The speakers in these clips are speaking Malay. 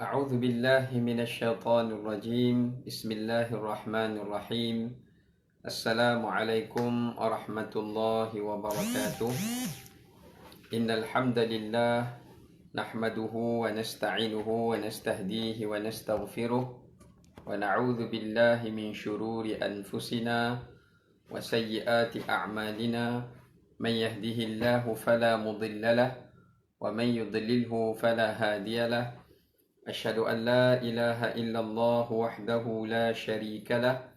أعوذ بالله من الشيطان الرجيم. بسم الله الرحمن الرحيم. السلام عليكم ورحمة الله وبركاته. إن الحمد لله نحمده ونستعينه ونستهديه ونستغفره ونعوذ بالله من شرور أنفسنا وسيئات أعمالنا. من يهده الله فلا مضل له ومن يضلله فلا هادي له. أشهد أن لا إله إلا الله وحده لا شريك له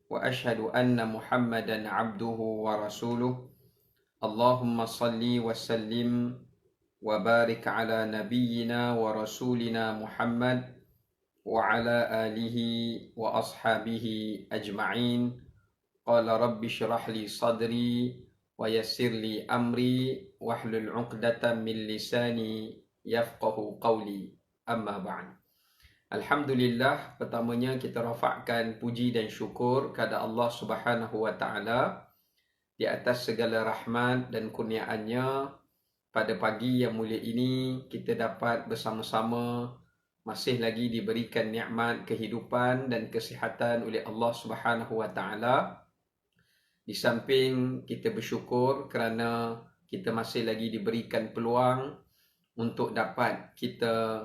وأشهد أن محمدا عبده ورسوله. اللهم صل وسلم وبارك على نبينا ورسولنا محمد وعلى آله وأصحابه أجمعين. قال رب اشرح لي صدري ويسر لي أمري واحلل عقدة من لساني يفقه قولي. Amma ba'd. Alhamdulillah, pertamanya kita rafakkan puji dan syukur kepada Allah Subhanahu wa taala di atas segala rahmat dan kurniaannya. Pada pagi yang mulia ini kita dapat bersama-sama masih lagi diberikan nikmat kehidupan dan kesihatan oleh Allah Subhanahu wa taala. Di samping kita bersyukur kerana kita masih lagi diberikan peluang untuk dapat kita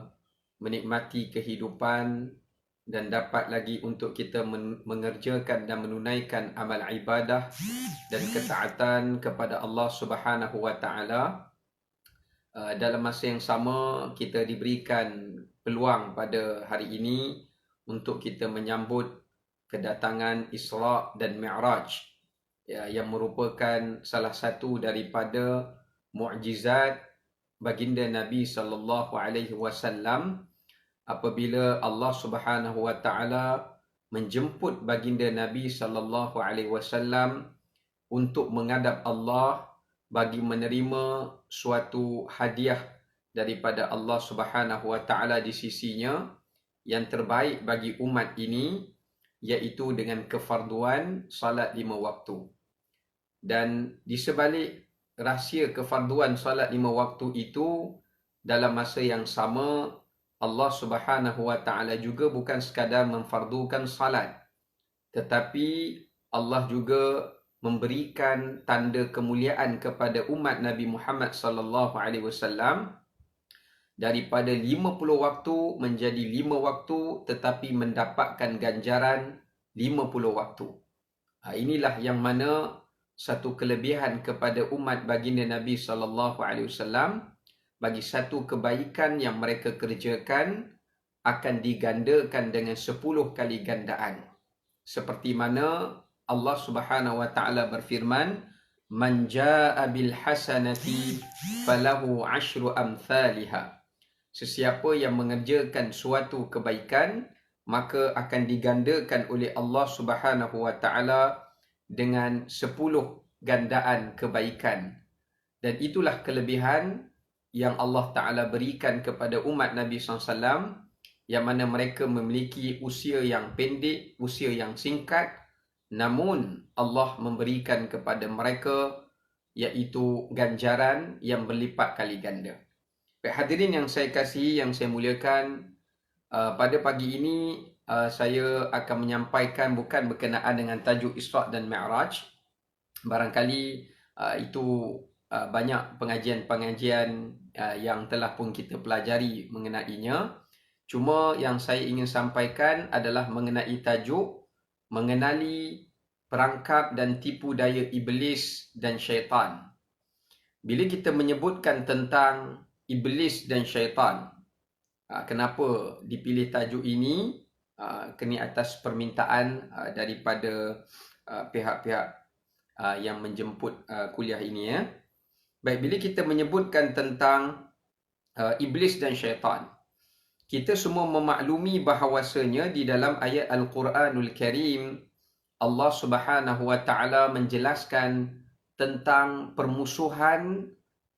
menikmati kehidupan dan dapat lagi untuk kita mengerjakan dan menunaikan amal ibadah dan ketaatan kepada Allah Subhanahu wa taala. Dalam masa yang sama kita diberikan peluang pada hari ini untuk kita menyambut kedatangan Isra' dan Mi'raj, yang merupakan salah satu daripada mukjizat baginda Nabi sallallahu alaihi wasallam apabila Allah Subhanahu wa taala menjemput baginda Nabi sallallahu alaihi wasallam untuk menghadap Allah bagi menerima suatu hadiah daripada Allah Subhanahu wa taala di sisinya yang terbaik bagi umat ini, iaitu dengan kefarduan salat 5 waktu. Dan di sebalik rahsia kefarduan salat 5 waktu itu, dalam masa yang sama Allah Subhanahu wa taala juga bukan sekadar memfardukan salat, tetapi Allah juga memberikan tanda kemuliaan kepada umat Nabi Muhammad sallallahu alaihi wasallam daripada 50 waktu menjadi 5 waktu, tetapi mendapatkan ganjaran 50 waktu. Inilah yang mana satu kelebihan kepada umat baginda Nabi sallallahu alaihi wasallam. Bagi satu kebaikan yang mereka kerjakan akan digandakan dengan 10 kali gandaan. Seperti mana Allah Subhanahu wa taala berfirman, "Man jaa'a bil hasanati falahu 'asyru amsalha." Sesiapa yang mengerjakan suatu kebaikan, maka akan digandakan oleh Allah Subhanahu wa taala dengan 10 gandaan kebaikan. Dan itulah kelebihan yang Allah Ta'ala berikan kepada umat Nabi SAW, yang mana mereka memiliki usia yang pendek, usia yang singkat, namun Allah memberikan kepada mereka iaitu ganjaran yang berlipat kali ganda. Baik, hadirin yang saya kasihi, yang saya muliakan, pada pagi ini saya akan menyampaikan bukan berkenaan dengan tajuk Isra' dan Mi'raj. Barangkali itu banyak pengajian-pengajian yang telah pun kita pelajari mengenainya. Cuma yang saya ingin sampaikan adalah mengenai tajuk mengenali perangkap dan tipu daya iblis dan syaitan. Bila kita menyebutkan tentang iblis dan syaitan, kenapa dipilih tajuk ini? Kena atas permintaan daripada pihak-pihak yang menjemput kuliah ini, ya. Baik, bila kita menyebutkan tentang iblis dan syaitan, kita semua memaklumi bahawasanya di dalam ayat Al-Quranul Karim Allah Subhanahu wa taala menjelaskan tentang permusuhan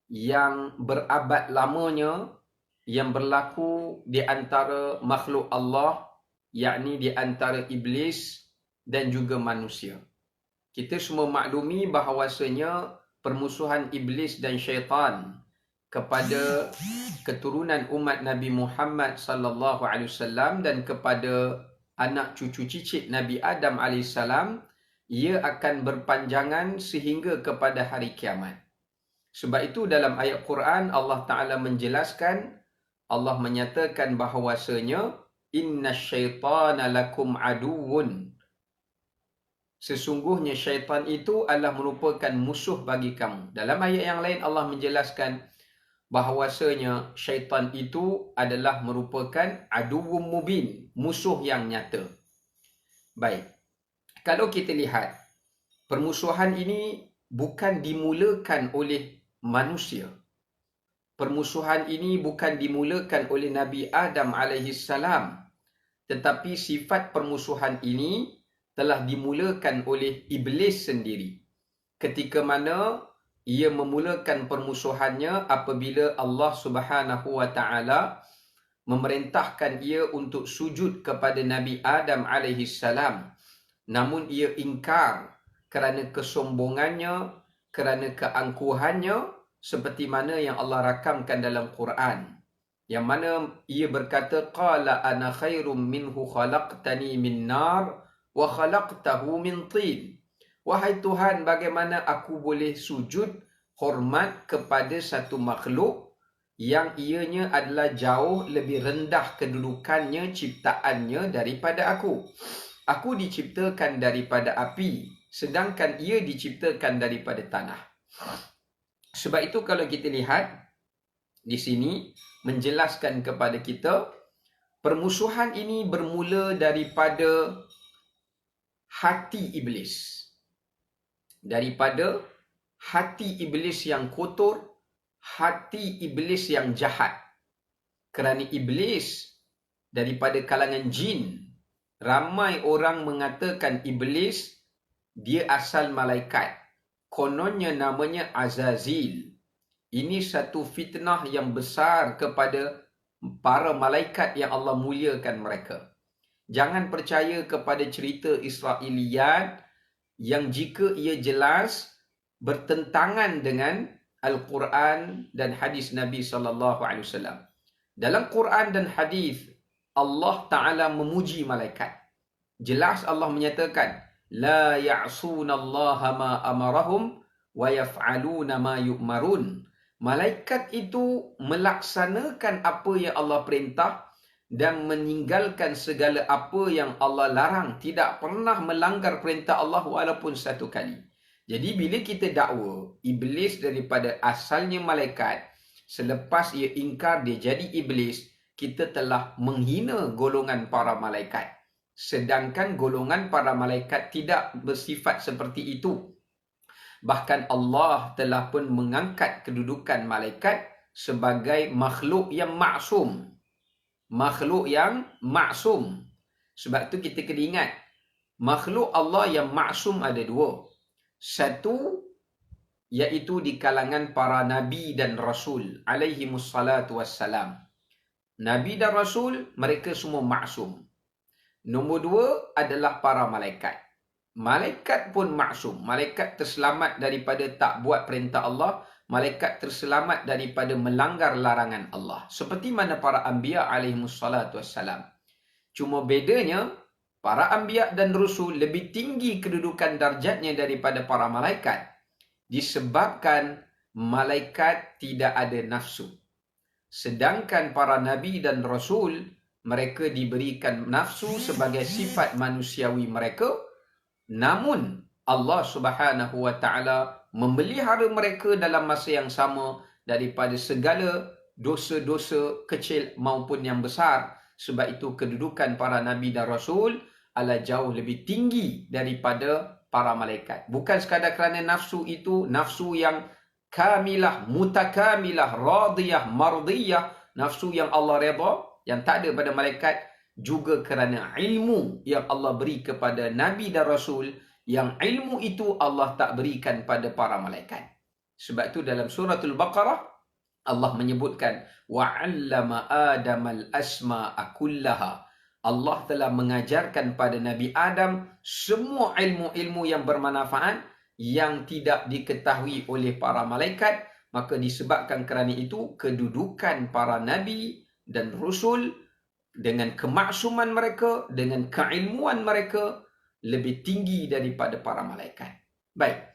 yang berabad lamanya yang berlaku di antara makhluk Allah, yakni di antara iblis dan juga manusia. Kita semua maklumi bahawasanya permusuhan iblis dan syaitan kepada keturunan umat Nabi Muhammad sallallahu alaihi wasallam dan kepada anak cucu cicit Nabi Adam alaihissalam, ia akan berpanjangan sehingga kepada hari kiamat. Sebab itu dalam ayat Quran Allah Ta'ala menjelaskan, Allah menyatakan bahawasanya innasyaitana lakum aduwwun. Sesungguhnya syaitan itu adalah merupakan musuh bagi kamu. Dalam ayat yang lain Allah menjelaskan bahawasanya syaitan itu adalah merupakan aduwwum mubin, musuh yang nyata. Baik. Kalau kita lihat, permusuhan ini bukan dimulakan oleh manusia. Permusuhan ini bukan dimulakan oleh Nabi Adam alaihissalam, tetapi sifat permusuhan ini telah dimulakan oleh iblis sendiri. Ketika mana ia memulakan permusuhannya apabila Allah Subhanahu wa taala memerintahkan ia untuk sujud kepada Nabi Adam alaihissalam. Namun ia ingkar kerana kesombongannya, kerana keangkuhannya, seperti mana yang Allah rakamkan dalam Quran. Yang mana ia berkata, qala ana khairum minhu khalaqtani min nar wa khalaqtahu min tin. Wahai Tuhan, bagaimana aku boleh sujud hormat kepada satu makhluk yang ianya adalah jauh lebih rendah kedudukannya, ciptaannya daripada aku. Aku diciptakan daripada api, sedangkan ia diciptakan daripada tanah. Sebab itu kalau kita lihat di sini menjelaskan kepada kita, permusuhan ini bermula daripada hati iblis. Daripada hati iblis yang kotor, hati iblis yang jahat. Kerana iblis daripada kalangan jin, ramai orang mengatakan iblis dia asal malaikat. Kononnya namanya Azazil. Ini satu fitnah yang besar kepada para malaikat yang Allah muliakan mereka. Jangan percaya kepada cerita Israiliyat yang jika ia jelas bertentangan dengan Al-Quran dan hadis Nabi SAW. Dalam Quran dan hadis Allah Ta'ala memuji malaikat. Jelas Allah menyatakan, La ya'sunallaha ma amarahum wa yaf'aluna ma yu'marun. Malaikat itu melaksanakan apa yang Allah perintah dan meninggalkan segala apa yang Allah larang. Tidak pernah melanggar perintah Allah walaupun satu kali. Jadi bila kita dakwa iblis daripada asalnya malaikat, selepas ia ingkar dia jadi iblis, kita telah menghina golongan para malaikat. Sedangkan golongan para malaikat tidak bersifat seperti itu. Bahkan Allah telah pun mengangkat kedudukan malaikat sebagai makhluk yang maksum. Makhluk yang maksum. Sebab tu kita kena ingat, makhluk Allah yang maksum ada dua. Satu, iaitu di kalangan para Nabi dan Rasul alaihimussalatu wassalam. Nabi dan Rasul, mereka semua maksum. Nombor dua adalah para malaikat. Malaikat pun maksum. Malaikat terselamat daripada tak buat perintah Allah. Malaikat terselamat daripada melanggar larangan Allah. Seperti mana para anbiya alaihimussalatu wassalam. Cuma bedanya, para anbiya dan rasul lebih tinggi kedudukan darjatnya daripada para malaikat. Disebabkan malaikat tidak ada nafsu. Sedangkan para nabi dan rasul, mereka diberikan nafsu sebagai sifat manusiawi mereka. Namun Allah Subhanahu wa taala memelihara mereka dalam masa yang sama daripada segala dosa-dosa kecil maupun yang besar. Sebab itu kedudukan para nabi dan rasul adalah jauh lebih tinggi daripada para malaikat. Bukan sekadar kerana nafsu itu nafsu yang kamilah, mutakamilah, radiyah, mardiyah, nafsu yang Allah redha, yang tak ada pada malaikat, juga kerana ilmu yang Allah beri kepada Nabi dan Rasul, yang ilmu itu Allah tak berikan pada para malaikat. Sebab itu dalam suratul Baqarah, Allah menyebutkan, وَعَلَّمَ آدَمَ الْأَسْمَاءَ كُلَّهَا. Allah telah mengajarkan pada Nabi Adam semua ilmu-ilmu yang bermanfaat, yang tidak diketahui oleh para malaikat. Maka disebabkan kerana itu, kedudukan para nabi dan rasul dengan kemaksuman mereka, dengan keilmuan mereka lebih tinggi daripada para malaikat. Baik,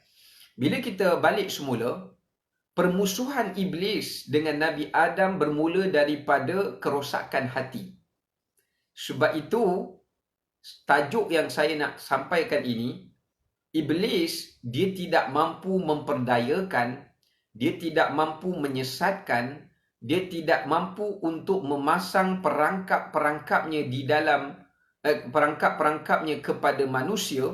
bila kita balik semula, permusuhan iblis dengan Nabi Adam bermula daripada kerosakan hati. Sebab itu, tajuk yang saya nak sampaikan ini, iblis dia tidak mampu memperdayakan, dia tidak mampu menyesatkan, dia tidak mampu untuk memasang perangkap-perangkapnya di dalam perangkap-perangkapnya kepada manusia,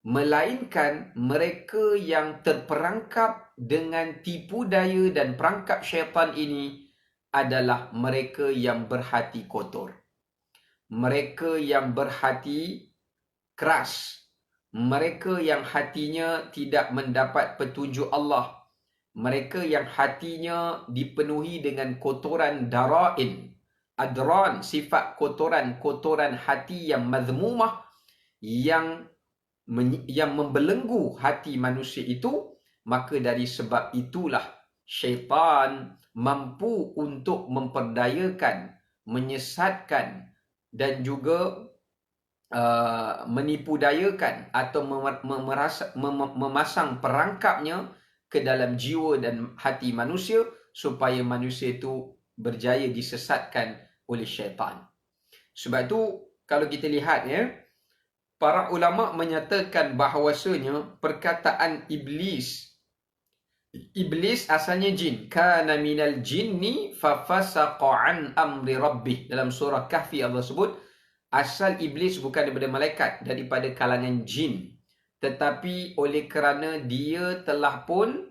melainkan mereka yang terperangkap dengan tipu daya dan perangkap syaitan ini adalah mereka yang berhati kotor, mereka yang berhati keras, mereka yang hatinya tidak mendapat petunjuk Allah, mereka yang hatinya dipenuhi dengan kotoran darain, adran, sifat kotoran hati yang mazmumah, yang membelenggu hati manusia itu. Maka dari sebab itulah syaitan mampu untuk memperdayakan, menyesatkan dan juga menipu dayakan atau memasang perangkapnya ke dalam jiwa dan hati manusia supaya manusia itu berjaya disesatkan oleh syaitan. Sebab tu kalau kita lihat ya, para ulama menyatakan bahawasanya perkataan iblis asalnya jin. Kana minal jinni fafasaqa an amri rabbih. Dalam surah Kahfi Allah sebut asal iblis bukan daripada malaikat, daripada kalangan jin. Tetapi oleh kerana dia telah pun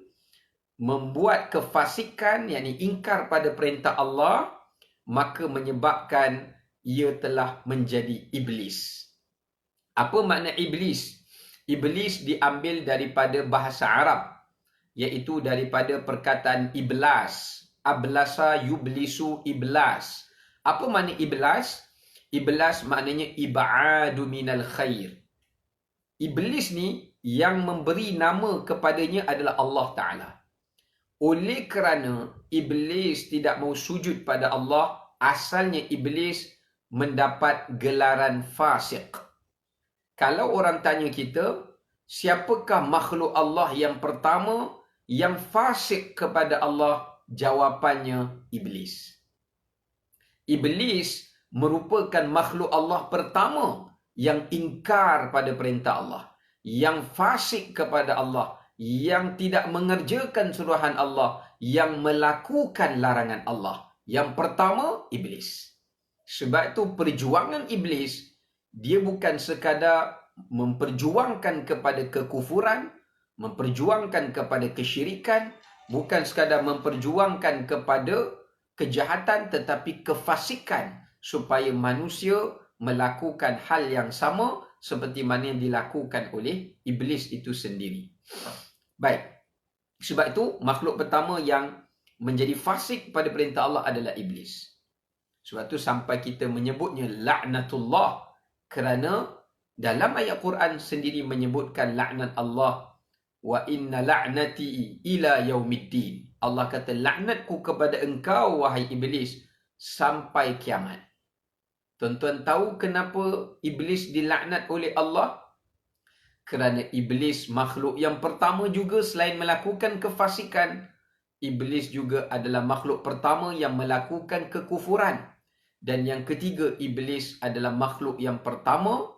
membuat kefasikan, yakni ingkar pada perintah Allah, maka menyebabkan ia telah menjadi iblis. Apa makna iblis? Iblis diambil daripada bahasa Arab, iaitu daripada perkataan iblas. Ablasa yublisu iblas. Apa makna iblas? Iblas maknanya ib'adu minal khair. Iblis ni yang memberi nama kepadanya adalah Allah Ta'ala. Oleh kerana iblis tidak mau sujud pada Allah, asalnya iblis mendapat gelaran fasik. Kalau orang tanya kita, siapakah makhluk Allah yang pertama yang fasik kepada Allah? Jawapannya iblis. Iblis merupakan makhluk Allah pertama yang ingkar pada perintah Allah, yang fasik kepada Allah, yang tidak mengerjakan suruhan Allah, yang melakukan larangan Allah. Yang pertama, iblis. Sebab itu perjuangan iblis, dia bukan sekadar memperjuangkan kepada kekufuran, memperjuangkan kepada kesyirikan, bukan sekadar memperjuangkan kepada kejahatan, tetapi kefasikan, supaya manusia melakukan hal yang sama seperti mana yang dilakukan oleh iblis itu sendiri. Baik, sebab itu makhluk pertama yang menjadi fasik pada perintah Allah adalah iblis. Sebab itu sampai kita menyebutnya laknatullah, kerana dalam ayat Quran sendiri menyebutkan laknat Allah, wa inna la'nati ila yaumiddin. Allah kata laknatku kepada engkau wahai iblis sampai kiamat. Tuan-tuan tahu kenapa iblis dilaknat oleh Allah? Kerana iblis makhluk yang pertama juga, selain melakukan kefasikan, iblis juga adalah makhluk pertama yang melakukan kekufuran. Dan yang ketiga, iblis adalah makhluk yang pertama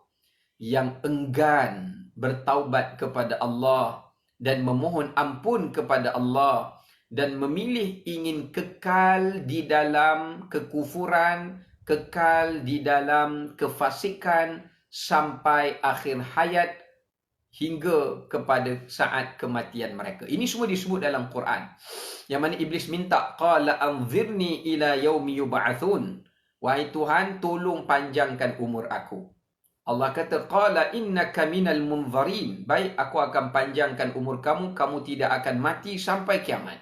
yang enggan bertaubat kepada Allah dan memohon ampun kepada Allah, dan memilih ingin kekal di dalam kekufuran, kekal di dalam kefasikan sampai akhir hayat, hingga kepada saat kematian mereka. Ini semua disebut dalam Quran. Yang mana iblis minta, qala anzirni ila yaumi yub'atsun. Wahai Tuhan, tolong panjangkan umur aku. Allah kata, qala innaka minal munzarin. Baik, aku akan panjangkan umur kamu, kamu tidak akan mati sampai kiamat.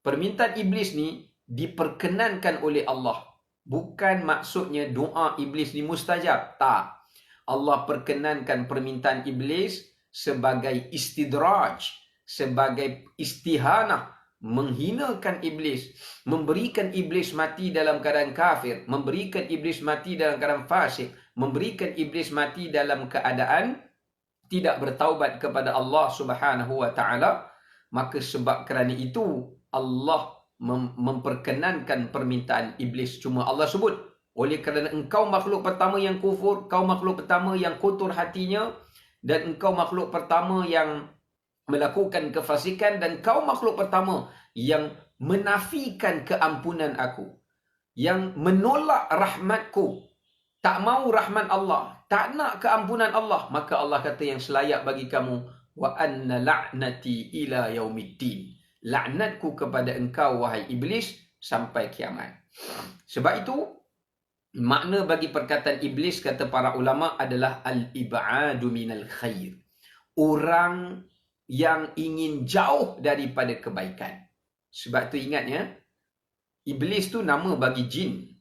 Permintaan iblis ni diperkenankan oleh Allah. Bukan maksudnya doa iblis ni mustajab. Tak. Allah perkenankan permintaan iblis sebagai istidraj, sebagai istihanah, menghinakan iblis, memberikan iblis mati dalam keadaan kafir, memberikan iblis mati dalam keadaan fasik, memberikan iblis mati dalam keadaan tidak bertaubat kepada Allah Subhanahu wa taala, maka sebab kerana itu Allah memperkenankan permintaan iblis. Cuma Allah sebut, oleh kerana engkau makhluk pertama yang kufur, kau makhluk pertama yang kotor hatinya, dan engkau makhluk pertama yang melakukan kefasikan, dan kau makhluk pertama yang menafikan keampunan aku, yang menolak rahmatku, tak mau rahmat Allah, tak nak keampunan Allah, maka Allah kata yang selayak bagi kamu, wa anna la'nati ila yaumiddin, laknatku kepada engkau wahai iblis sampai kiamat. Sebab itu makna bagi perkataan iblis, kata para ulama, adalah al-ib'adu minal khair, orang yang ingin jauh daripada kebaikan. Sebab tu ingat ya, iblis tu nama bagi jin.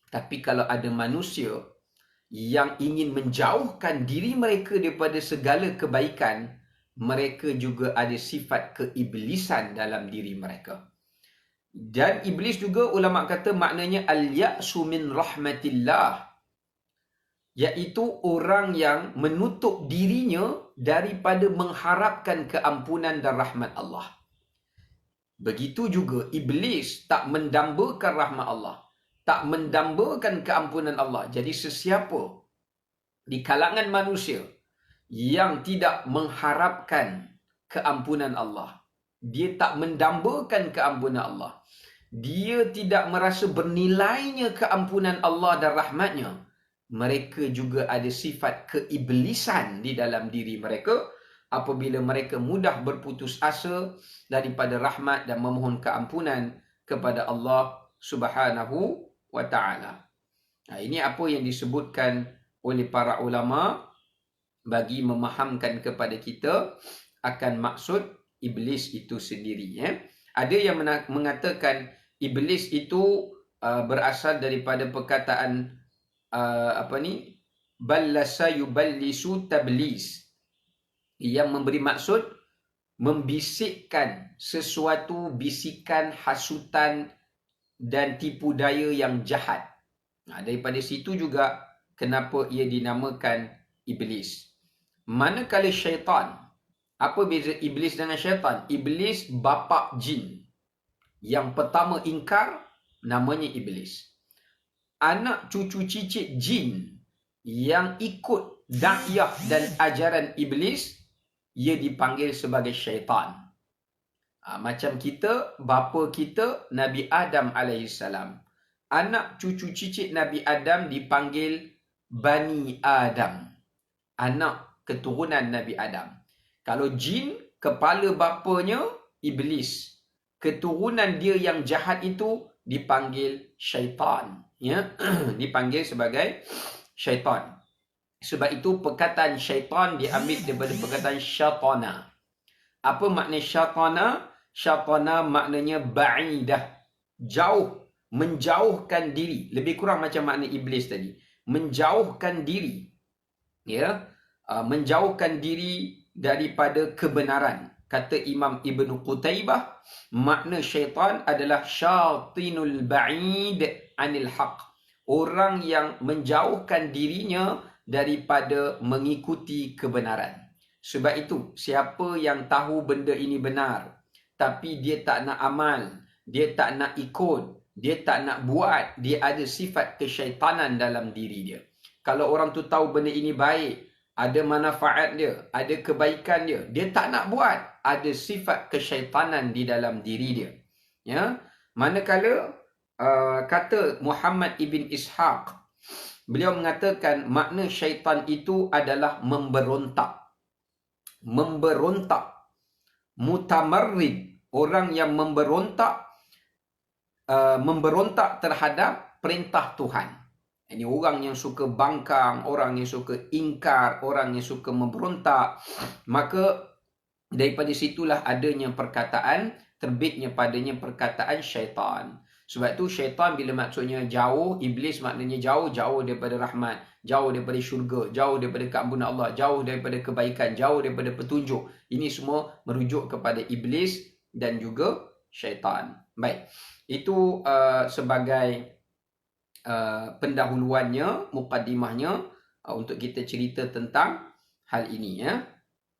Tapi kalau ada manusia yang ingin menjauhkan diri mereka daripada segala kebaikan, mereka juga ada sifat keiblisan dalam diri mereka. Dan iblis juga ulama kata maknanya al-ya'su min rahmatillah, iaitu orang yang menutup dirinya daripada mengharapkan keampunan dan rahmat Allah. Begitu juga iblis tak mendambakan rahmat Allah, tak mendambakan keampunan Allah. Jadi sesiapa di kalangan manusia yang tidak mengharapkan keampunan Allah, dia tak mendambakan keampunan Allah, dia tidak merasa bernilainya keampunan Allah dan rahmatnya, mereka juga ada sifat keiblisan di dalam diri mereka. Apabila mereka mudah berputus asa daripada rahmat dan memohon keampunan kepada Allah Subhanahu wa ta'ala. Ini apa yang disebutkan oleh para ulama bagi memahamkan kepada kita akan maksud iblis itu sendiri. Ada yang mengatakan iblis itu berasal daripada perkataan ballasa yuballisu tablis, yang memberi maksud membisikkan sesuatu bisikan, hasutan dan tipu daya yang jahat. Daripada situ juga kenapa ia dinamakan iblis. Manakala syaitan, apa beza iblis dengan syaitan? Iblis bapa jin. Yang pertama ingkar, namanya iblis. Anak cucu cicit jin yang ikut dakwah dan ajaran iblis, ia dipanggil sebagai syaitan. Macam kita, bapa kita Nabi Adam AS. Anak cucu cicit Nabi Adam dipanggil Bani Adam, anak keturunan Nabi Adam. Kalau jin, kepala bapanya iblis, keturunan dia yang jahat itu dipanggil syaitan. Dipanggil sebagai syaitan. Sebab itu perkataan syaitan diambil daripada perkataan syatana. Apa makna syatana? Syatana maknanya ba'idah, jauh, menjauhkan diri. Lebih kurang macam makna iblis tadi, menjauhkan diri, menjauhkan diri daripada kebenaran. Kata Imam Ibn Qutaybah, makna syaitan adalah syatinul ba'id anil haq, orang yang menjauhkan dirinya daripada mengikuti kebenaran. Sebab itu, siapa yang tahu benda ini benar, tapi dia tak nak amal, dia tak nak ikut, dia tak nak buat, dia ada sifat kesyaitanan dalam diri dia. Kalau orang tu tahu benda ini baik, ada manfaat dia, ada kebaikan dia, dia tak nak buat, ada sifat kesyaitanan di dalam diri dia. Manakala kata Muhammad ibn Ishaq, beliau mengatakan makna syaitan itu adalah memberontak. Memberontak. Mutamarrid, orang yang memberontak, memberontak terhadap perintah Tuhan. Ini orang yang suka bangkang, orang yang suka ingkar, orang yang suka memberontak. Maka daripada situlah adanya perkataan, terbitnya padanya perkataan syaitan. Sebab tu syaitan bila maksudnya jauh, iblis maknanya jauh, jauh daripada rahmat, jauh daripada syurga, jauh daripada keampunan Allah, jauh daripada kebaikan, jauh daripada petunjuk. Ini semua merujuk kepada iblis dan juga syaitan. Baik, itu sebagai pendahuluannya, mukaddimahnya untuk kita cerita tentang hal ini ya.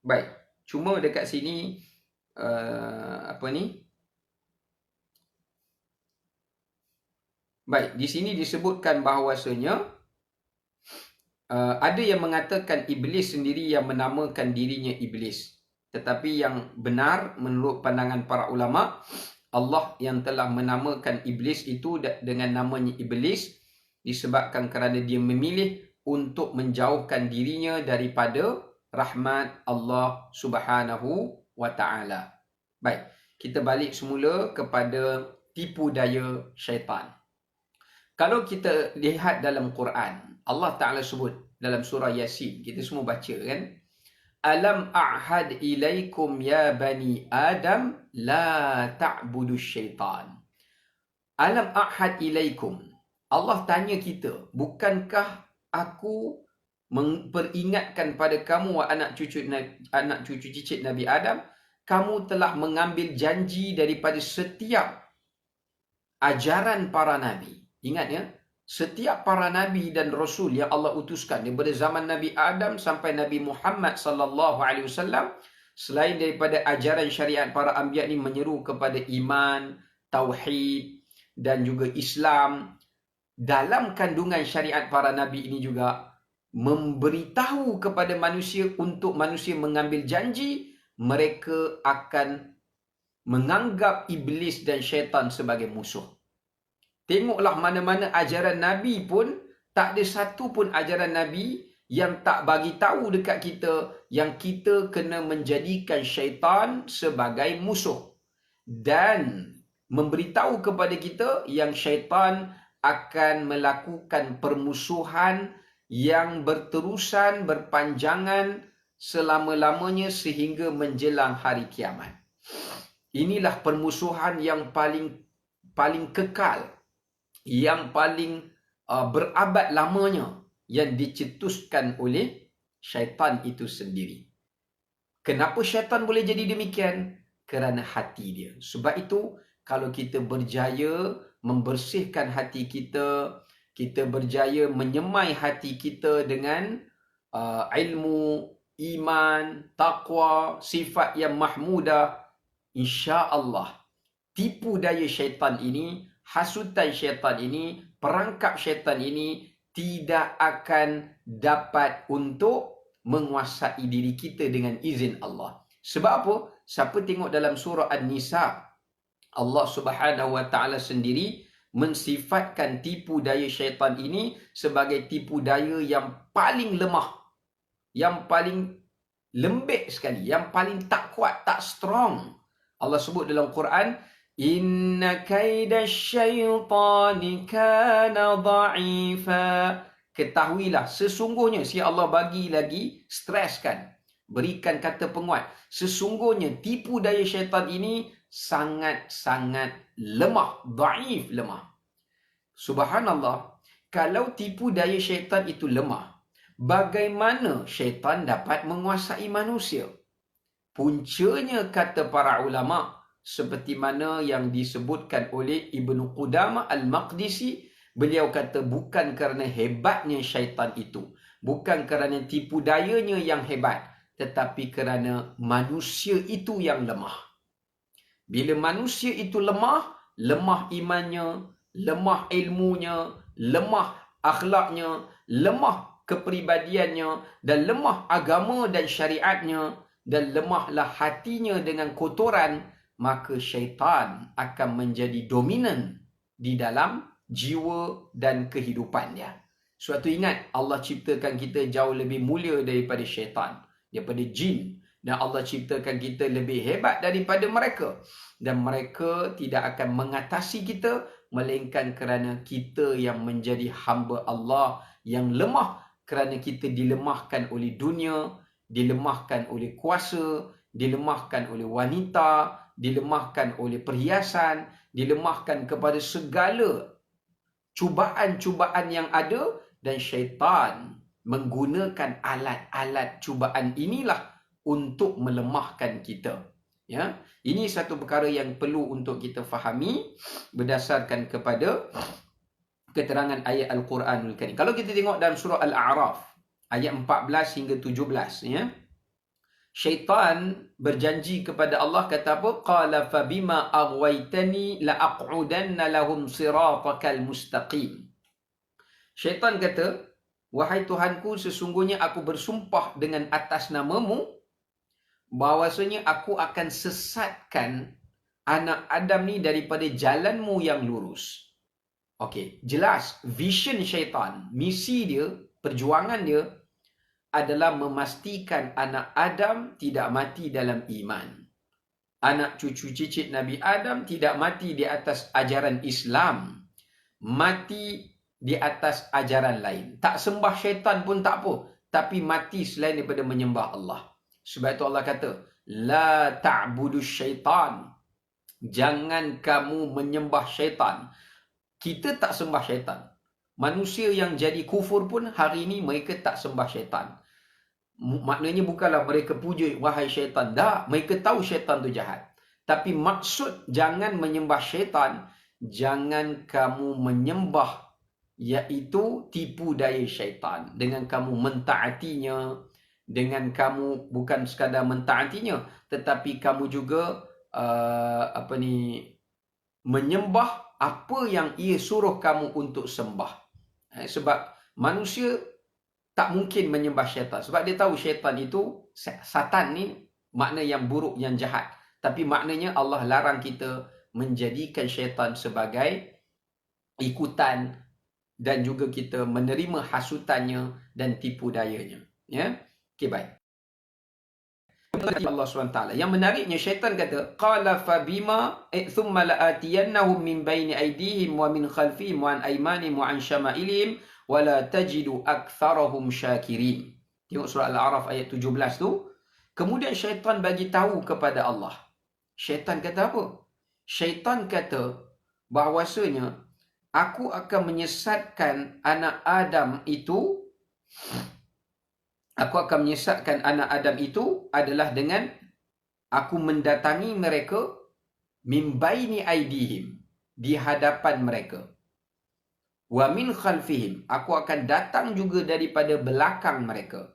Baik, cuma dekat sini baik, di sini disebutkan bahawasanya ada yang mengatakan iblis sendiri yang menamakan dirinya iblis. Tetapi yang benar menurut pandangan para ulama, Allah yang telah menamakan iblis itu dengan namanya iblis disebabkan kerana dia memilih untuk menjauhkan dirinya daripada rahmat Allah Subhanahu wa taala. Baik, kita balik semula kepada tipu daya syaitan. Kalau kita lihat dalam Quran, Allah Ta'ala sebut dalam surah Yasin, kita semua baca kan? Alam a'had ilaikum ya bani Adam la ta'budu syaitan. Alam a'had ilaikum. Allah tanya kita, bukankah aku memperingatkan pada kamu anak cucu cicit Nabi Adam, kamu telah mengambil janji daripada setiap ajaran para nabi. Ingat ya, setiap para nabi dan rasul yang Allah utuskan daripada zaman Nabi Adam sampai Nabi Muhammad sallallahu alaihi wasallam, selain daripada ajaran syariat para anbiya ni menyeru kepada iman, tauhid dan juga Islam, dalam kandungan syariat para nabi ini juga memberitahu kepada manusia untuk manusia mengambil janji mereka akan menganggap iblis dan syaitan sebagai musuh. Tengoklah mana-mana ajaran Nabi pun, tak ada satu pun ajaran Nabi yang tak bagi tahu dekat kita yang kita kena menjadikan syaitan sebagai musuh. Dan memberitahu kepada kita yang syaitan akan melakukan permusuhan yang berterusan, berpanjangan selama-lamanya sehingga menjelang hari kiamat. Inilah permusuhan yang paling kekal, yang paling berabad lamanya yang dicetuskan oleh syaitan itu sendiri. Kenapa syaitan boleh jadi demikian? Kerana hati dia. Sebab itu kalau kita berjaya membersihkan hati kita, kita berjaya menyemai hati kita dengan ilmu, iman, taqwa, sifat yang mahmudah, insya-Allah tipu daya syaitan ini, hasutan syaitan ini, perangkap syaitan ini tidak akan dapat untuk menguasai diri kita dengan izin Allah. Sebab apa? Siapa tengok dalam surah An-Nisa, Allah Subhanahu wa taala sendiri mensifatkan tipu daya syaitan ini sebagai tipu daya yang paling lemah, yang paling lembek sekali, yang paling tak kuat, tak strong. Allah sebut dalam Quran, inna kaidasyaitani kana dha'ifa. Ketahuilah, sesungguhnya, si Allah bagi lagi streskan, berikan kata penguat, sesungguhnya tipu daya syaitan ini sangat-sangat lemah, dhaif, lemah. Subhanallah, kalau tipu daya syaitan itu lemah, bagaimana syaitan dapat menguasai manusia? Puncanya kata para ulama, seperti mana yang disebutkan oleh Ibnu Qudamah Al-Maqdisi, beliau kata bukan kerana hebatnya syaitan itu, bukan kerana tipu dayanya yang hebat, tetapi kerana manusia itu yang lemah. Bila manusia itu lemah, lemah imannya, lemah ilmunya, lemah akhlaknya, lemah kepribadiannya, dan lemah agama dan syariatnya, dan lemahlah hatinya dengan kotoran, maka syaitan akan menjadi dominan di dalam jiwa dan kehidupan dia. Suatu ingat, Allah ciptakan kita jauh lebih mulia daripada syaitan, daripada jin. Dan Allah ciptakan kita lebih hebat daripada mereka. Dan mereka tidak akan mengatasi kita, melainkan kerana kita yang menjadi hamba Allah yang lemah, kerana kita dilemahkan oleh dunia, dilemahkan oleh kuasa, dilemahkan oleh wanita, dilemahkan oleh perhiasan, dilemahkan kepada segala cubaan-cubaan yang ada, dan syaitan menggunakan alat-alat cubaan inilah untuk melemahkan kita. Ya, ini satu perkara yang perlu untuk kita fahami berdasarkan kepada keterangan ayat Al-Quranul Karim. Kalau kita tengok dalam surah Al-A'raf ayat 14 hingga 17, ya. Syaitan berjanji kepada Allah, kata apa? Qala fa bima aghwaytani la aq'udanna lahum siratakal mustaqim. Syaitan kata, wahai Tuhanku, sesungguhnya aku bersumpah dengan atas namamu bahwasanya aku akan sesatkan anak Adam ni daripada jalanmu yang lurus. Okey, jelas vision syaitan, misi dia, perjuangan dia adalah memastikan anak Adam tidak mati dalam iman. Anak cucu cicit Nabi Adam tidak mati di atas ajaran Islam, mati di atas ajaran lain. Tak sembah syaitan pun tak apa, tapi mati selain daripada menyembah Allah. Sebab itu Allah kata, la ta'budu syaitan. Jangan kamu menyembah syaitan. Kita tak sembah syaitan. Manusia yang jadi kufur pun hari ini mereka tak sembah syaitan. Maknanya bukanlah mereka puja, wahai syaitan. Tak, mereka tahu syaitan tu jahat. Tapi maksud jangan menyembah syaitan, jangan kamu menyembah, iaitu tipu daya syaitan. Dengan kamu mentaatinya, dengan kamu bukan sekadar mentaatinya, tetapi kamu juga menyembah apa yang ia suruh kamu untuk sembah. Sebab manusia tak mungkin menyembah syaitan, sebab dia tahu syaitan itu, satan ni makna yang buruk, yang jahat. Tapi maknanya Allah larang kita menjadikan syaitan sebagai ikutan dan juga kita menerima hasutannya dan tipu dayanya. Ya. Okey, baik. Allah SWT. Yang menariknya syaitan kata, qala fa bima thumma la'atiyannahum min baini aydihim wa min khalfihim wa an aymanihim wa an syama'ilihim wa la tajidu aktsarahum syakirin. Tengok surah Al-A'raf ayat 17 tu. Kemudian syaitan bagi tahu kepada Allah. Syaitan kata apa? Syaitan kata bahawasanya aku akan menyesatkan anak Adam itu. Aku akan menyesatkan anak Adam itu adalah dengan aku mendatangi mereka min baini aidihim, di hadapan mereka. Wa min khalfihim, aku akan datang juga daripada belakang mereka.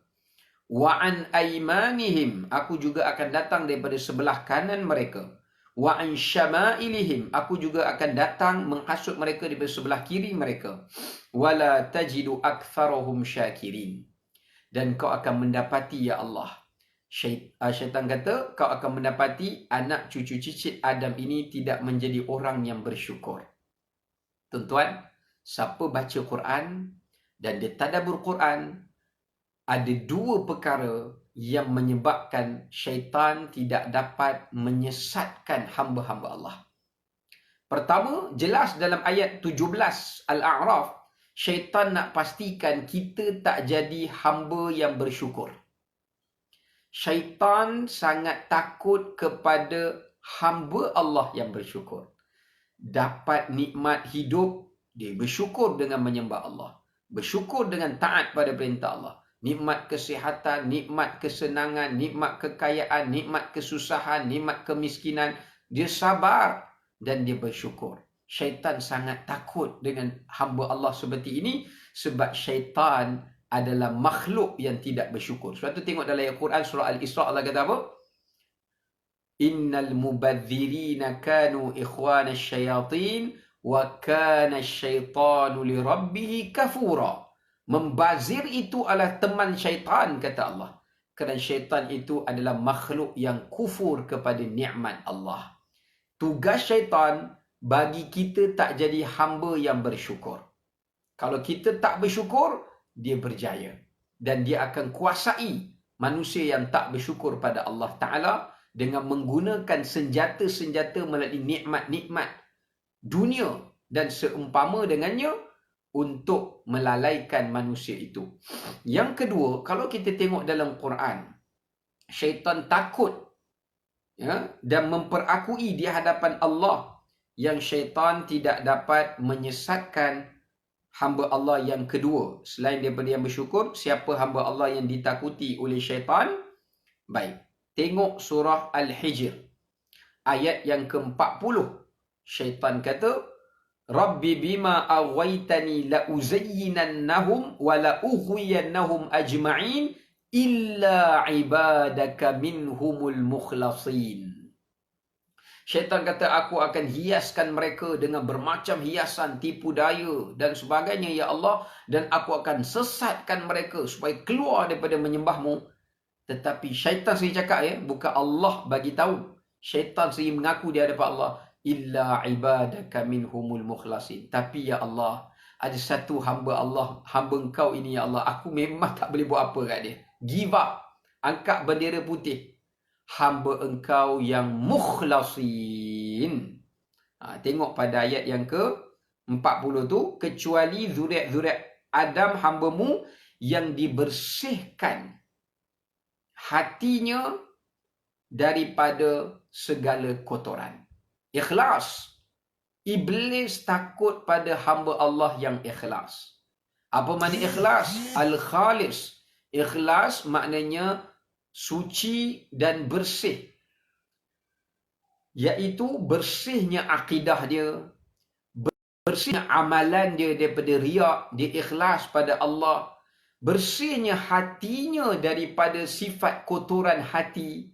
Wa an aymanihim, aku juga akan datang daripada sebelah kanan mereka. Wa an syama'ilihim, aku juga akan datang menghasut mereka daripada sebelah kiri mereka. Wala tajidu aktsarahum syakirin. Dan kau akan mendapati, ya Allah, syaitan kata, kau akan mendapati anak cucu cicit Adam ini tidak menjadi orang yang bersyukur. Tuan-tuan, siapa baca Quran dan dia tadabbur Quran, ada dua perkara yang menyebabkan syaitan tidak dapat menyesatkan hamba-hamba Allah. Pertama, jelas dalam ayat 17 Al-A'raf, syaitan nak pastikan kita tak jadi hamba yang bersyukur. Syaitan sangat takut kepada hamba Allah yang bersyukur. Dapat nikmat hidup, dia bersyukur dengan menyembah Allah. Bersyukur dengan taat pada perintah Allah. Nikmat kesihatan, nikmat kesenangan, nikmat kekayaan, nikmat kesusahan, nikmat kemiskinan. Dia sabar dan dia bersyukur. Syaitan sangat takut dengan hamba Allah seperti ini, sebab syaitan adalah makhluk yang tidak bersyukur. Sebab tu tengok dalam ayat Quran surah Al-Isra, Allah kata apa? Innal mubadzirina kanu ikhwana syayatin wa kana syaitanu li rabbih kafura. Membazir itu adalah teman syaitan, kata Allah. Kerana syaitan itu adalah makhluk yang kufur kepada nikmat Allah. Tugas syaitan bagi kita tak jadi hamba yang bersyukur. Kalau kita tak bersyukur, dia berjaya. Dan dia akan kuasai manusia yang tak bersyukur pada Allah Ta'ala dengan menggunakan senjata-senjata melalui nikmat-nikmat dunia dan seumpama dengannya untuk melalaikan manusia itu. Yang kedua, kalau kita tengok dalam Quran, syaitan takut dan memperakui di hadapan Allah yang syaitan tidak dapat menyesatkan hamba Allah yang kedua. Selain daripada yang bersyukur, siapa hamba Allah yang ditakuti oleh syaitan? Baik, tengok surah Al-Hijr Ayat yang ke-40. Syaitan kata, Rabbi bima aghwaytani la uzayyinannahum wa la ughwiyannahum ajma'in illa ibadaka minhumul mukhlasin. Syaitan kata, aku akan hiaskan mereka dengan bermacam hiasan, tipu daya dan sebagainya, ya Allah. Dan aku akan sesatkan mereka supaya keluar daripada menyembahmu. Tetapi syaitan sendiri cakap, bukan Allah bagi tahu. Syaitan sendiri mengaku di hadapan Allah, illa ibadaka minhumul mukhlasin. Tapi ya Allah, ada satu hamba Allah, hamba engkau ini ya Allah, aku memang tak boleh buat apa kat dia. Give up. Angkat bendera putih. Hamba engkau yang mukhlasin. Tengok pada ayat yang ke-40 tu, kecuali zuriat-zuriat Adam hambamu yang dibersihkan hatinya daripada segala kotoran. Ikhlas. Iblis takut pada hamba Allah yang ikhlas. Apa makna ikhlas? Al-khalis. Ikhlas maknanya suci dan bersih. Iaitu bersihnya akidah dia, bersihnya amalan dia daripada riak, dia ikhlas pada Allah. Bersihnya hatinya daripada sifat kotoran hati.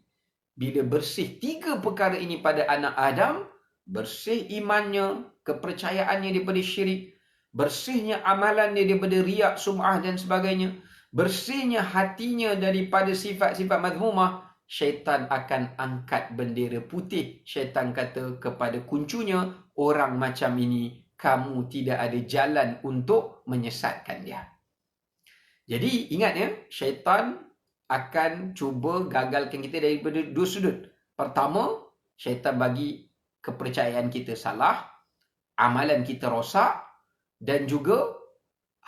Bila bersih 3 perkara ini pada anak Adam, bersih imannya, kepercayaannya daripada syirik, bersihnya amalan dia daripada riak, sum'ah dan sebagainya, bersihnya hatinya daripada sifat-sifat mazmumah, syaitan akan angkat bendera putih. Syaitan kata kepada kuncunya, orang macam ini, kamu tidak ada jalan untuk menyesatkan dia. Jadi ingat syaitan akan cuba gagalkan kita daripada 2 sudut. Pertama, syaitan bagi kepercayaan kita salah, amalan kita rosak, dan juga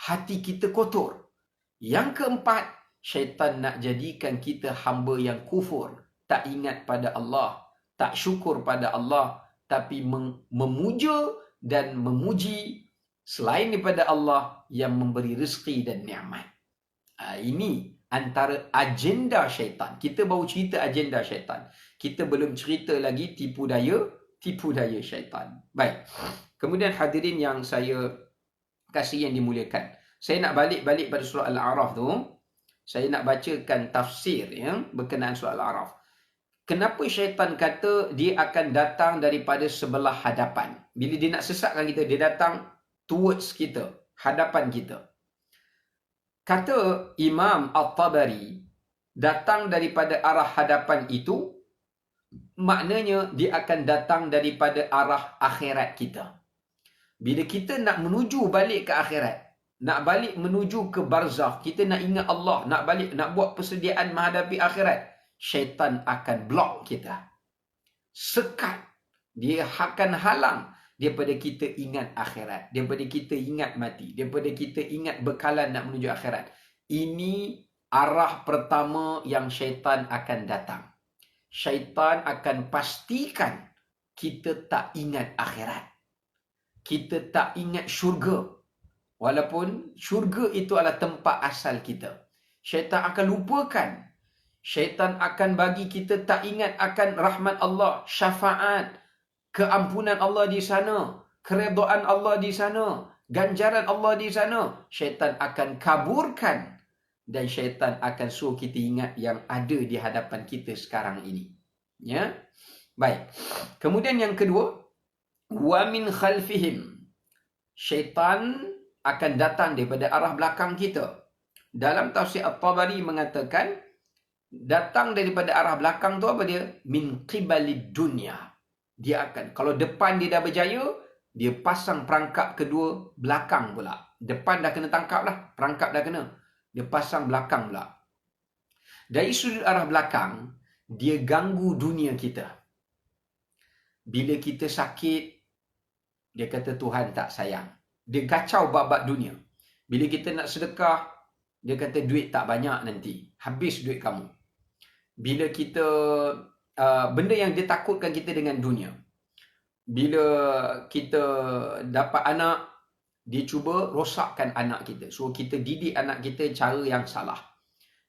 hati kita kotor. Yang keempat, syaitan nak jadikan kita hamba yang kufur, tak ingat pada Allah, tak syukur pada Allah, tapi memuja dan memuji selain daripada Allah yang memberi rezeki dan nikmat. Ini antara agenda syaitan. Kita baru cerita agenda syaitan. Kita belum cerita lagi tipu daya syaitan. Baik. Kemudian hadirin yang saya kasih yang dimuliakan, saya nak balik pada surah Al-A'raf tu. Saya nak bacakan tafsir berkenaan surah Al-A'raf. Kenapa syaitan kata dia akan datang daripada sebelah hadapan? Bila dia nak sesatkan kita, dia datang towards kita, hadapan kita. Kata Imam At-Tabari, datang daripada arah hadapan itu, maknanya dia akan datang daripada arah akhirat kita. Bila kita nak menuju balik ke akhirat, nak balik menuju ke barzakh, kita nak ingat Allah, nak balik, nak buat persediaan menghadapi akhirat, syaitan akan blok kita. Sekat. Dia akan halang daripada kita ingat akhirat, daripada kita ingat mati, daripada kita ingat bekalan nak menuju akhirat. Ini arah pertama yang syaitan akan datang. Syaitan akan pastikan kita tak ingat akhirat. Kita tak ingat syurga. Walaupun syurga itu adalah tempat asal kita. Syaitan akan lupakan. Syaitan akan bagi kita tak ingat akan rahmat Allah, syafaat, keampunan Allah di sana, keredaan Allah di sana, ganjaran Allah di sana. Syaitan akan kaburkan. Dan syaitan akan suruh kita ingat yang ada di hadapan kita sekarang ini. Ya. Baik. Kemudian yang kedua, wa min khalfihim. Syaitan akan datang daripada arah belakang kita. Dalam tafsir At-Tabari mengatakan, datang daripada arah belakang tu apa dia? Min qibalid dunya. Dia akan, kalau depan dia dah berjaya, dia pasang perangkap kedua belakang pula. Depan dah kena tangkap lah, perangkap dah kena. Dia pasang belakang pula. Dari sudut arah belakang, dia ganggu dunia kita. Bila kita sakit, dia kata Tuhan tak sayang. Dia kacau bab-bab dunia. Bila kita nak sedekah, dia kata duit tak banyak nanti. Habis duit kamu. Bila kita, benda yang dia takutkan kita dengan dunia. Bila kita dapat anak, dia cuba rosakkan anak kita. So kita didik anak kita cara yang salah.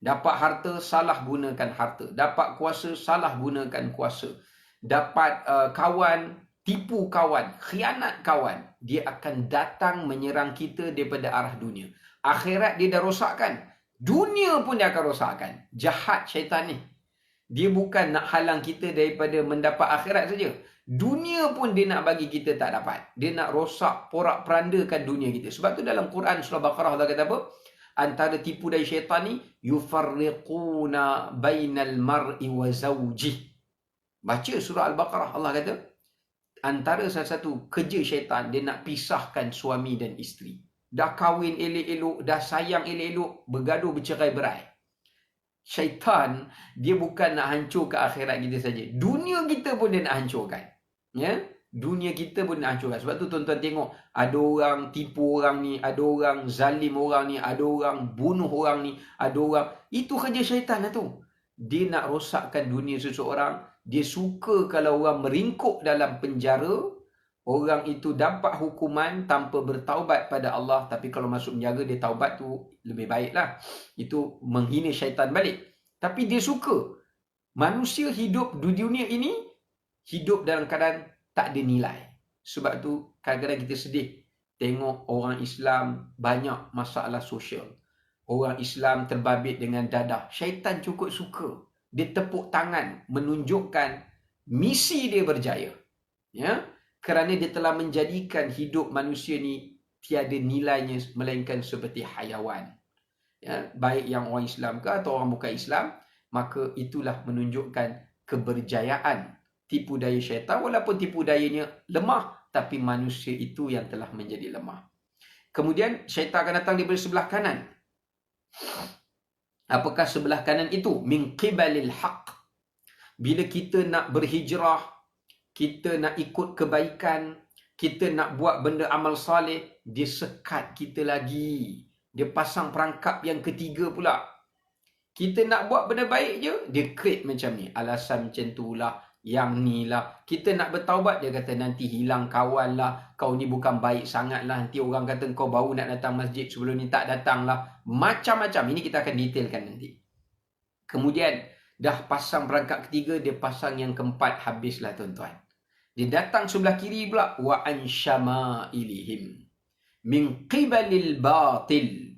Dapat harta, salah gunakan harta. Dapat kuasa, salah gunakan kuasa. dapat kawan, tipu kawan, khianat kawan, dia akan datang menyerang kita daripada arah dunia. Akhirat dia dah rosakkan, dunia pun dia akan rosakkan. Jahat syaitan ni. Dia bukan nak halang kita daripada mendapat akhirat saja. Dunia pun dia nak bagi kita tak dapat. Dia nak rosak, porak-perandakan dunia kita. Sebab tu dalam Quran surah Baqarah Allah kata apa? Antara tipu daya syaitan ni, yufarriquna bainal mar'i wa zawjih. Baca surah Al-Baqarah, Allah kata, antara salah satu kerja syaitan, dia nak pisahkan suami dan isteri. Dah kahwin elok-elok, dah sayang elok-elok, bergaduh bercerai-berai. Syaitan, dia bukan nak hancurkan akhirat kita saja. Dunia kita pun dia nak hancurkan. Ya? Dunia kita pun nak hancurkan. Sebab tu tuan-tuan tengok, ada orang tipu orang ni, ada orang zalim orang ni, ada orang bunuh orang ni, ada orang... Itu kerja syaitan lah tu. Dia nak rosakkan dunia seseorang. Dia suka kalau orang meringkuk dalam penjara, orang itu dapat hukuman tanpa bertaubat pada Allah. Tapi kalau masuk penjara, dia taubat tu lebih baiklah. Itu menghina syaitan balik. Tapi dia suka manusia hidup di dunia ini, hidup dalam keadaan tak ada nilai. Sebab tu kadang-kadang kita sedih tengok orang Islam banyak masalah sosial. Orang Islam terbabit dengan dadah. Syaitan cukup suka. Dia tepuk tangan menunjukkan misi dia berjaya. Ya? Kerana dia telah menjadikan hidup manusia ni tiada nilainya melainkan seperti hayawan. Ya? Baik yang orang Islam ke atau orang bukan Islam, maka itulah menunjukkan keberjayaan tipu daya syaitan. Walaupun tipu dayanya lemah, tapi manusia itu yang telah menjadi lemah. Kemudian syaitan akan datang daripada sebelah kanan. Apakah sebelah kanan itu? Min qibalil haq. Bila kita nak berhijrah, kita nak ikut kebaikan, kita nak buat benda amal saleh, dia sekat kita lagi. Dia pasang perangkap yang ketiga pula. Kita nak buat benda baik je, dia create macam ni. Alasan macam tu lah, yang ni lah. Kita nak bertaubat, dia kata nanti hilang kawan lah. Kau ni bukan baik sangat lah. Nanti orang kata kau baru nak datang masjid, sebelum ni tak datang lah. Macam-macam. Ini kita akan detailkan nanti. Kemudian, dah pasang perangkap ketiga, dia pasang yang keempat, habislah tuan-tuan. Dia datang sebelah kiri pula. Wa an syama'ilihim min qibalil batil.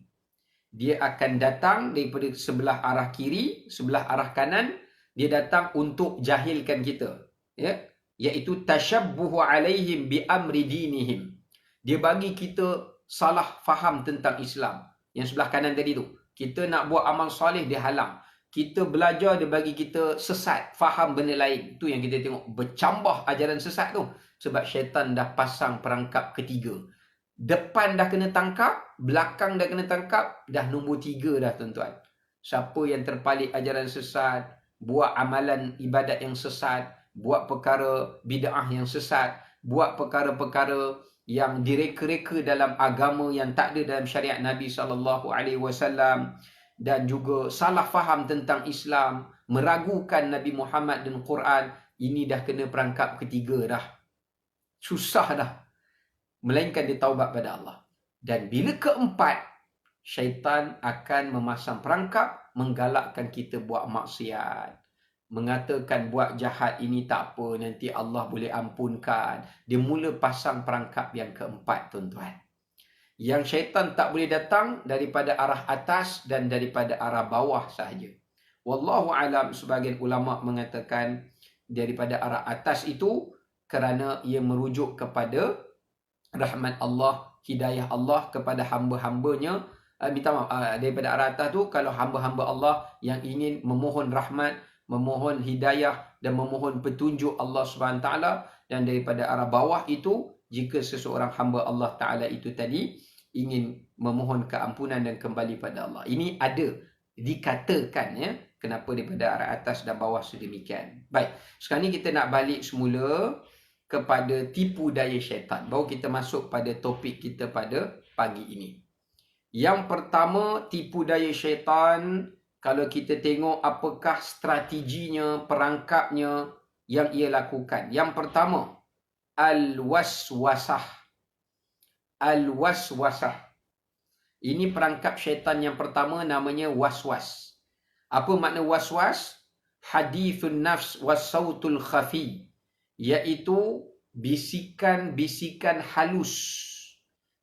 Dia akan datang daripada sebelah arah kiri, sebelah arah kanan. Dia datang untuk jahilkan kita. Ya? Iaitu tashabbuhu alaihim bi amri dinihim. Dia bagi kita salah faham tentang Islam. Yang sebelah kanan tadi tu. Kita nak buat amal soleh, dia halang. Kita belajar, dia bagi kita sesat, faham benda lain. Itu yang kita tengok, bercambah ajaran sesat tu. Sebab syaitan dah pasang perangkap ketiga. Depan dah kena tangkap, belakang dah kena tangkap, dah nombor 3 dah tuan-tuan. Siapa yang terpalit ajaran sesat, buat amalan ibadat yang sesat, buat perkara bid'ah yang sesat, buat perkara-perkara yang direka-reka dalam agama yang tak ada dalam syariat Nabi SAW, dan juga salah faham tentang Islam, meragukan Nabi Muhammad dan Quran, ini dah kena perangkap ketiga dah. Susah dah. Melainkan dia taubat pada Allah. Dan bila keempat, syaitan akan memasang perangkap, menggalakkan kita buat maksiat. Mengatakan buat jahat ini tak apa, nanti Allah boleh ampunkan. Dia mula pasang perangkap yang keempat tuan-tuan. Yang syaitan tak boleh datang daripada arah atas dan daripada arah bawah sahaja. Wallahu alam, sebagian ulama mengatakan daripada arah atas itu kerana ia merujuk kepada rahmat Allah, hidayah Allah kepada hamba-hambanya. Minta maaf, daripada arah atas tu kalau hamba-hamba Allah yang ingin memohon rahmat, memohon hidayah dan memohon petunjuk Allah SWT. Dan daripada arah bawah itu, jika seseorang hamba Allah Ta'ala itu tadi ingin memohon keampunan dan kembali pada Allah. Ini ada dikatakan, ya, kenapa daripada arah atas dan bawah sedemikian. Baik, sekarang ni kita nak balik semula kepada tipu daya syaitan. Baru kita masuk pada topik kita pada pagi ini. Yang pertama, tipu daya syaitan, kalau kita tengok apakah strateginya, perangkapnya yang ia lakukan. Yang pertama, al-waswasah. Al-waswasah. Ini perangkap syaitan yang pertama, namanya waswas. Apa makna waswas? Hadithun nafs was sautul khafi. iaitu bisikan-bisikan halus,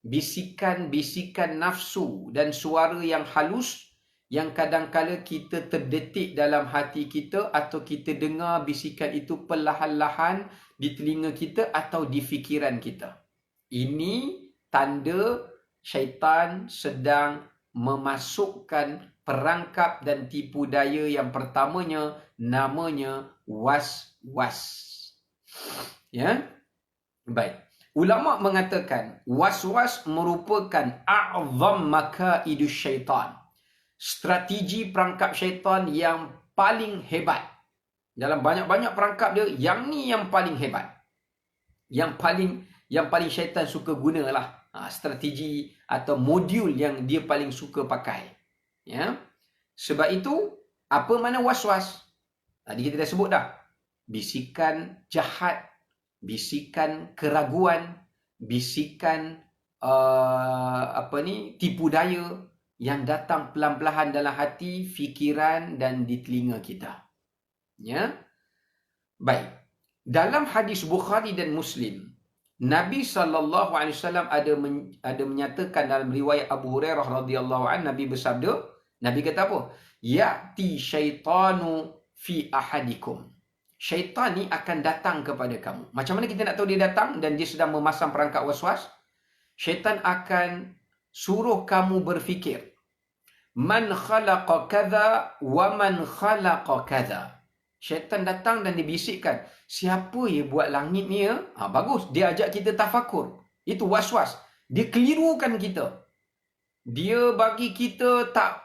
bisikan-bisikan nafsu dan suara yang halus yang kadang-kala kita terdetik dalam hati kita atau kita dengar bisikan itu perlahan-lahan di telinga kita atau di fikiran kita. Ini tanda syaitan sedang memasukkan perangkap dan tipu daya yang pertamanya namanya was-was. Ya. Baik. Ulama mengatakan was-was merupakan a'zam makaidus syaitan. Strategi perangkap syaitan yang paling hebat. Dalam banyak-banyak perangkap dia, yang ni yang paling hebat. Yang paling syaitan suka gunalah. Strategi atau modul yang dia paling suka pakai. Ya. Sebab itu, apa makna was-was? Tadi kita dah sebut dah. Bisikan jahat, bisikan keraguan, bisikan tipu daya yang datang pelan-pelan dalam hati, fikiran dan di telinga kita. Ya. Baik. Dalam hadis Bukhari dan Muslim, Nabi SAW ada menyatakan dalam riwayat Abu Hurairah radhiyallahu anhu, Nabi bersabda, Nabi kata apa? Ya'ti syaitanu fi ahadikum. Syaitan ni akan datang kepada kamu. Macam mana kita nak tahu dia datang dan dia sedang memasang perangkap was-was? Syaitan akan suruh kamu berfikir. Man khalaqa kadha wa man khalaqa kadha. Syaitan datang dan dibisikkan, siapa ya buat langit ni ya? Bagus, dia ajak kita tafakur. Itu was-was. Dia kelirukan kita. Dia bagi kita tak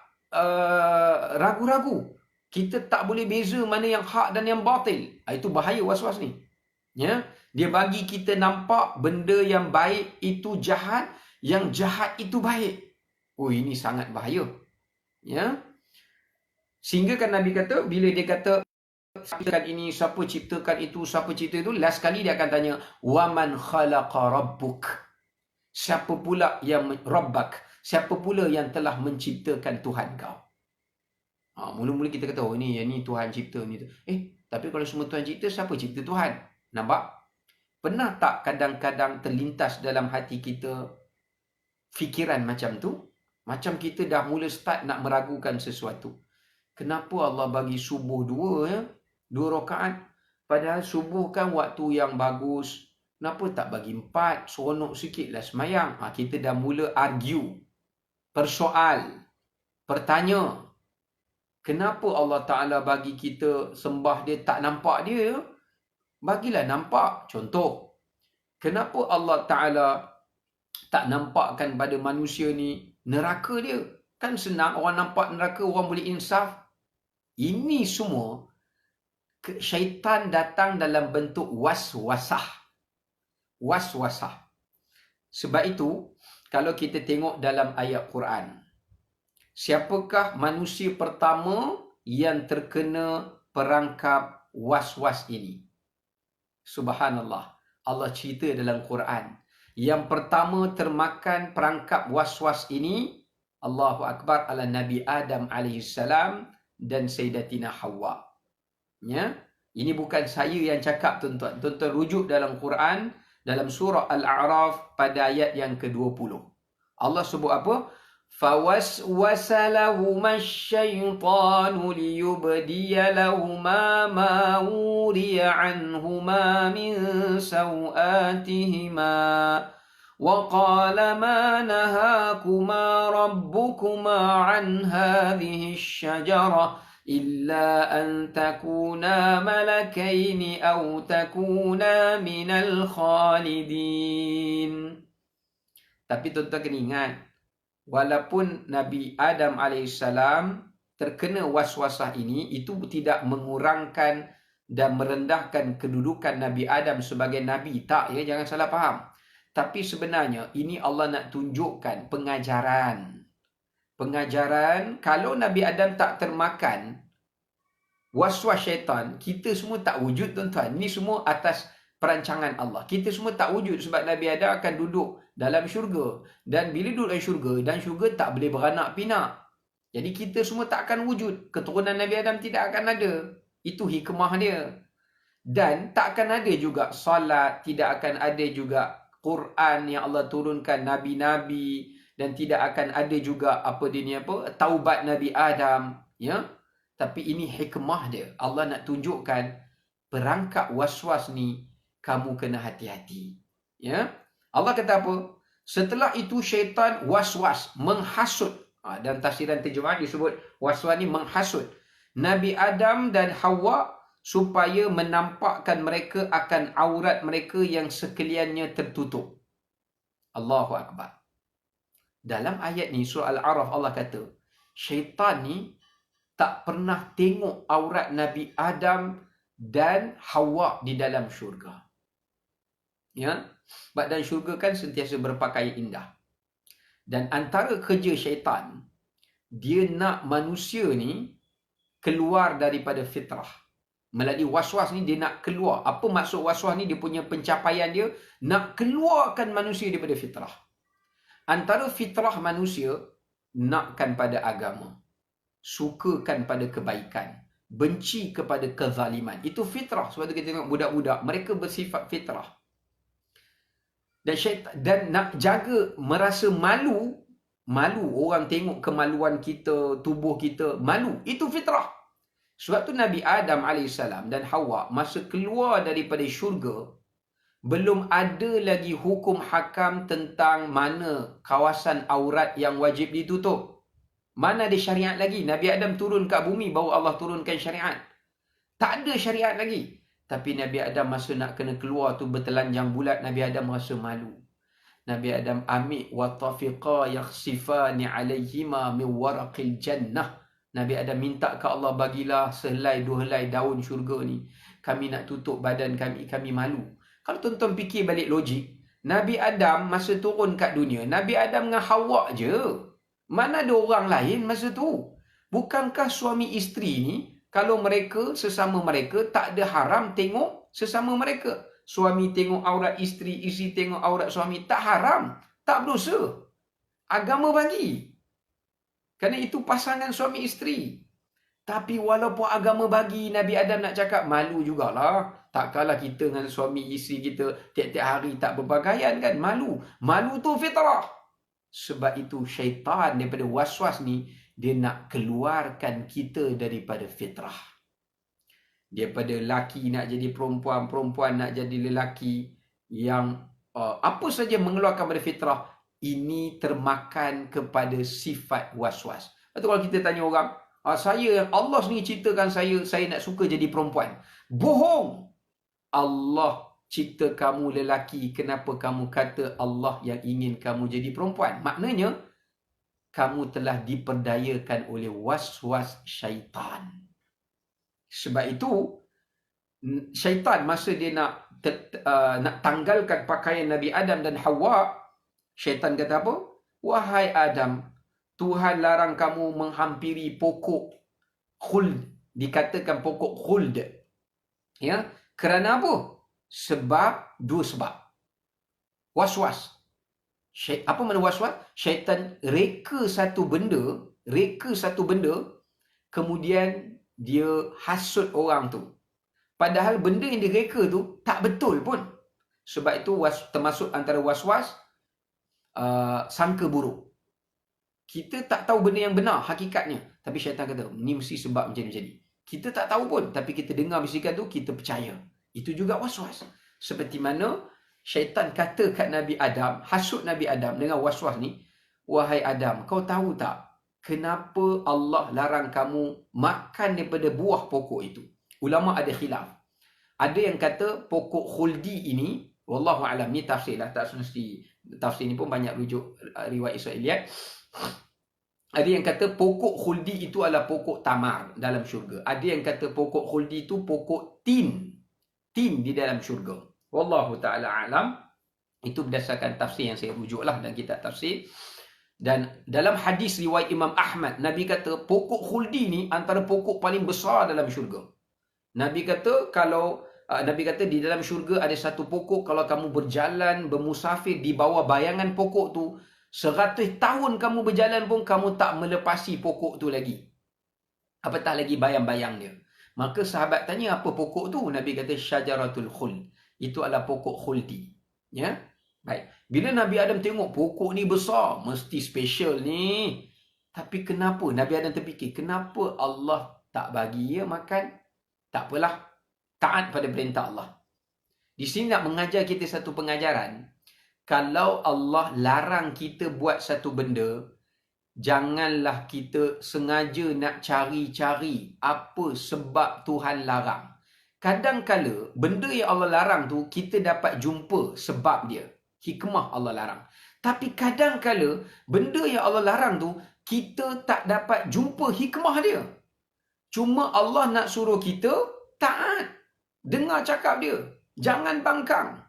ragu-ragu. Kita tak boleh beza mana yang hak dan yang batil. Itu bahaya was-was ni. Ya, dia bagi kita nampak benda yang baik itu jahat, yang jahat itu baik. Oh, ini sangat bahaya. Ya. Sehingga kan Nabi kata, bila dia kata ciptakan ini, siapa ciptakan itu, siapa cipta itu, last kali dia akan tanya, waman khalaqa rabbuk. Siapa pula yang rabbak? Siapa pula yang telah menciptakan Tuhan kau? Mula-mula kita kata, oh ini Tuhan cipta ni. Tapi kalau semua Tuhan cipta, siapa cipta Tuhan? Nampak? Pernah tak kadang-kadang terlintas dalam hati kita fikiran macam tu? Macam kita dah mula start nak meragukan sesuatu. Kenapa Allah bagi subuh 2 rakaat? Padahal subuh kan waktu yang bagus. Kenapa tak bagi 4? Seronok sikitlah semayang. Kita dah mula argue. Persoal. Bertanya. Kenapa Allah Ta'ala bagi kita sembah dia tak nampak dia? Bagilah nampak. Contoh. Kenapa Allah Ta'ala tak nampakkan pada manusia ni neraka dia? Kan senang orang nampak neraka, orang boleh insaf. Ini semua syaitan datang dalam bentuk waswasah. Waswasah. Sebab itu, kalau kita tengok dalam ayat Quran, siapakah manusia pertama yang terkena perangkap was-was ini? Subhanallah. Allah cerita dalam Quran. Yang pertama termakan perangkap was-was ini, Allahu Akbar, ala Nabi Adam AS dan Sayyidatina Hawa. Ya? Ini bukan saya yang cakap, tuan-tuan. Tuan-tuan rujuk dalam Quran, dalam surah Al-A'raf pada ayat yang ke-20. Allah sebut apa? فَوَسْوَسَ لَهُمَا الشَّيْطَانُ لِيُبْدِيَ لَهُمَا مَا وُرِيَ عَنْهُمَا مِنْ سَوْآتِهِمَا وَقَالَ مَا نَهَاكُمَا رَبُّكُمَا عَنْ هَذِهِ الشَّجَرَةِ إِلَّا أَنْ تَكُونَا مَلَكَيْنِ أَوْ تَكُونَا مِنَ الْخَالِدِينَ. Tapi tuan-tuan kena ingat, walaupun Nabi Adam AS terkena waswasah ini, itu tidak mengurangkan dan merendahkan kedudukan Nabi Adam sebagai Nabi. Tak, ya, jangan salah faham. Tapi sebenarnya ini Allah nak tunjukkan pengajaran. Pengajaran, kalau Nabi Adam tak termakan waswas syaitan, kita semua tak wujud, tuan-tuan. Ini semua atas perancangan Allah. Kita semua tak wujud sebab Nabi Adam akan duduk dalam syurga. Dan bila duduk dalam syurga, dan syurga tak boleh beranak pinak. Jadi kita semua tak akan wujud. Keturunan Nabi Adam tidak akan ada. Itu hikmah dia. Dan tak akan ada juga salat, tidak akan ada juga Quran yang Allah turunkan, nabi-nabi, dan tidak akan ada juga taubat Nabi Adam, ya. Tapi ini hikmah dia. Allah nak tunjukkan perangkap waswas ni kamu kena hati-hati. Ya. Allah kata apa? Setelah itu syaitan waswas, menghasut. Dan tafsiran terjemahan disebut waswas ni menghasut Nabi Adam dan Hawa supaya menampakkan mereka akan aurat mereka yang sekaliannya tertutup. Allahu Akbar. Dalam ayat ni, surah Al-A'raf, Allah kata, syaitan ni tak pernah tengok aurat Nabi Adam dan Hawa di dalam syurga. Ya, badan syurga kan sentiasa berpakaian indah. Dan antara kerja syaitan, dia nak manusia ni keluar daripada fitrah. Melalui waswas ni dia nak keluar. Apa maksud waswas ni? Dia punya pencapaian dia nak keluarkan manusia daripada fitrah. Antara fitrah manusia, nakkan pada agama, sukakan pada kebaikan, benci kepada kezaliman. Itu fitrah. Sebab tu kita tengok budak-budak, mereka bersifat fitrah. Dan nak jaga merasa malu orang tengok kemaluan kita, tubuh kita, malu. Itu fitrah. Sebab tu Nabi Adam AS dan Hawa masa keluar daripada syurga, belum ada lagi hukum hakam tentang mana kawasan aurat yang wajib ditutup. Mana ada syariat lagi. Nabi Adam turun kat bumi baru Allah turunkan syariat. Tak ada syariat lagi. Tapi Nabi Adam masa nak kena keluar tu bertelanjang bulat, Nabi Adam rasa malu. Nabi Adam ambil watafiqa yakhsifani alaihima min waraqil jannah. Nabi Adam minta ke Allah, bagilah sehelai dua helai daun syurga ni. Kami nak tutup badan kami malu. Kalau tuan-tuan fikir balik logik, Nabi Adam masa turun kat dunia, Nabi Adam dengan Hawa je. Mana ada orang lain masa tu? Bukankah suami isteri ni, kalau mereka, sesama mereka, tak ada haram tengok sesama mereka? Suami tengok aurat isteri, isteri tengok aurat suami, tak haram, tak berdosa. Agama bagi. Kerana itu pasangan suami isteri. Tapi walaupun agama bagi, Nabi Adam nak cakap, malu jugalah. Takkanlah kita dengan suami isteri kita tiap-tiap hari tak berpakaian kan? Malu. Malu tu fitrah. Sebab itu syaitan daripada waswas ni, dia nak keluarkan kita daripada fitrah. Daripada lelaki nak jadi perempuan, perempuan nak jadi lelaki, yang apa saja mengeluarkan daripada fitrah, ini termakan kepada sifat waswas. Lepas tu kalau kita tanya orang, saya, Allah sendiri ceritakan saya nak suka jadi perempuan. Bohong. Allah cipta kamu lelaki, kenapa kamu kata Allah yang ingin kamu jadi perempuan? Maknanya, kamu telah diperdayakan oleh waswas syaitan. Sebab itu, syaitan masa dia nak tanggalkan pakaian Nabi Adam dan Hawa, syaitan kata apa? Wahai Adam, Tuhan larang kamu menghampiri pokok khuld. Dikatakan pokok khuld. Ya, kerana apa? Sebab, dua sebab. Waswas. Apa makna waswas? Syaitan reka satu benda, kemudian dia hasut orang tu. Padahal benda yang direka tu tak betul pun. Sebab itu termasuk antara waswas, sangka buruk. Kita tak tahu benda yang benar hakikatnya, tapi syaitan kata, ni mesti sebab macam-macam. Kita tak tahu pun, tapi kita dengar bisikan tu, kita percaya. Itu juga waswas. Seperti mana syaitan kata kat Nabi Adam, hasut Nabi Adam dengan waswas ni, wahai Adam, kau tahu tak kenapa Allah larang kamu makan daripada buah pokok itu? Ulama ada khilaf. Ada yang kata pokok khuldi ini, wallahu alam, ni tafsir lah, tak semesti. Tafsir ni pun banyak rujuk riwayat Israeliat. Ada yang kata pokok khuldi itu adalah pokok tamar dalam syurga. Ada yang kata pokok khuldi itu pokok tin. Tin di dalam syurga. Wallahu ta'ala alam. Itu berdasarkan tafsir yang saya rujuklah dalam kitab tafsir. Dan dalam hadis riwayat Imam Ahmad, Nabi kata pokok khuldi ni antara pokok paling besar dalam syurga. Nabi kata Nabi kata di dalam syurga ada satu pokok, kalau kamu berjalan, bermusafir di bawah bayangan pokok tu, 100 tahun kamu berjalan pun kamu tak melepasi pokok tu lagi. Apatah lagi bayang-bayang dia. Maka sahabat tanya, apa pokok tu? Nabi kata syajaratul khuld. Itu adalah pokok khuldi. Ya. Baik. Bila Nabi Adam tengok pokok ni besar, mesti special ni. Tapi kenapa? Nabi Adam terfikir, kenapa Allah tak bagi dia makan? Tak apalah. Taat pada perintah Allah. Di sini nak mengajar kita satu pengajaran. Kalau Allah larang kita buat satu benda, janganlah kita sengaja nak cari-cari apa sebab Tuhan larang. Kadang-kala benda yang Allah larang tu kita dapat jumpa sebab dia. Hikmah Allah larang. Tapi kadang-kala benda yang Allah larang tu kita tak dapat jumpa hikmah dia. Cuma Allah nak suruh kita taat. Dengar cakap dia. Jangan bangkang.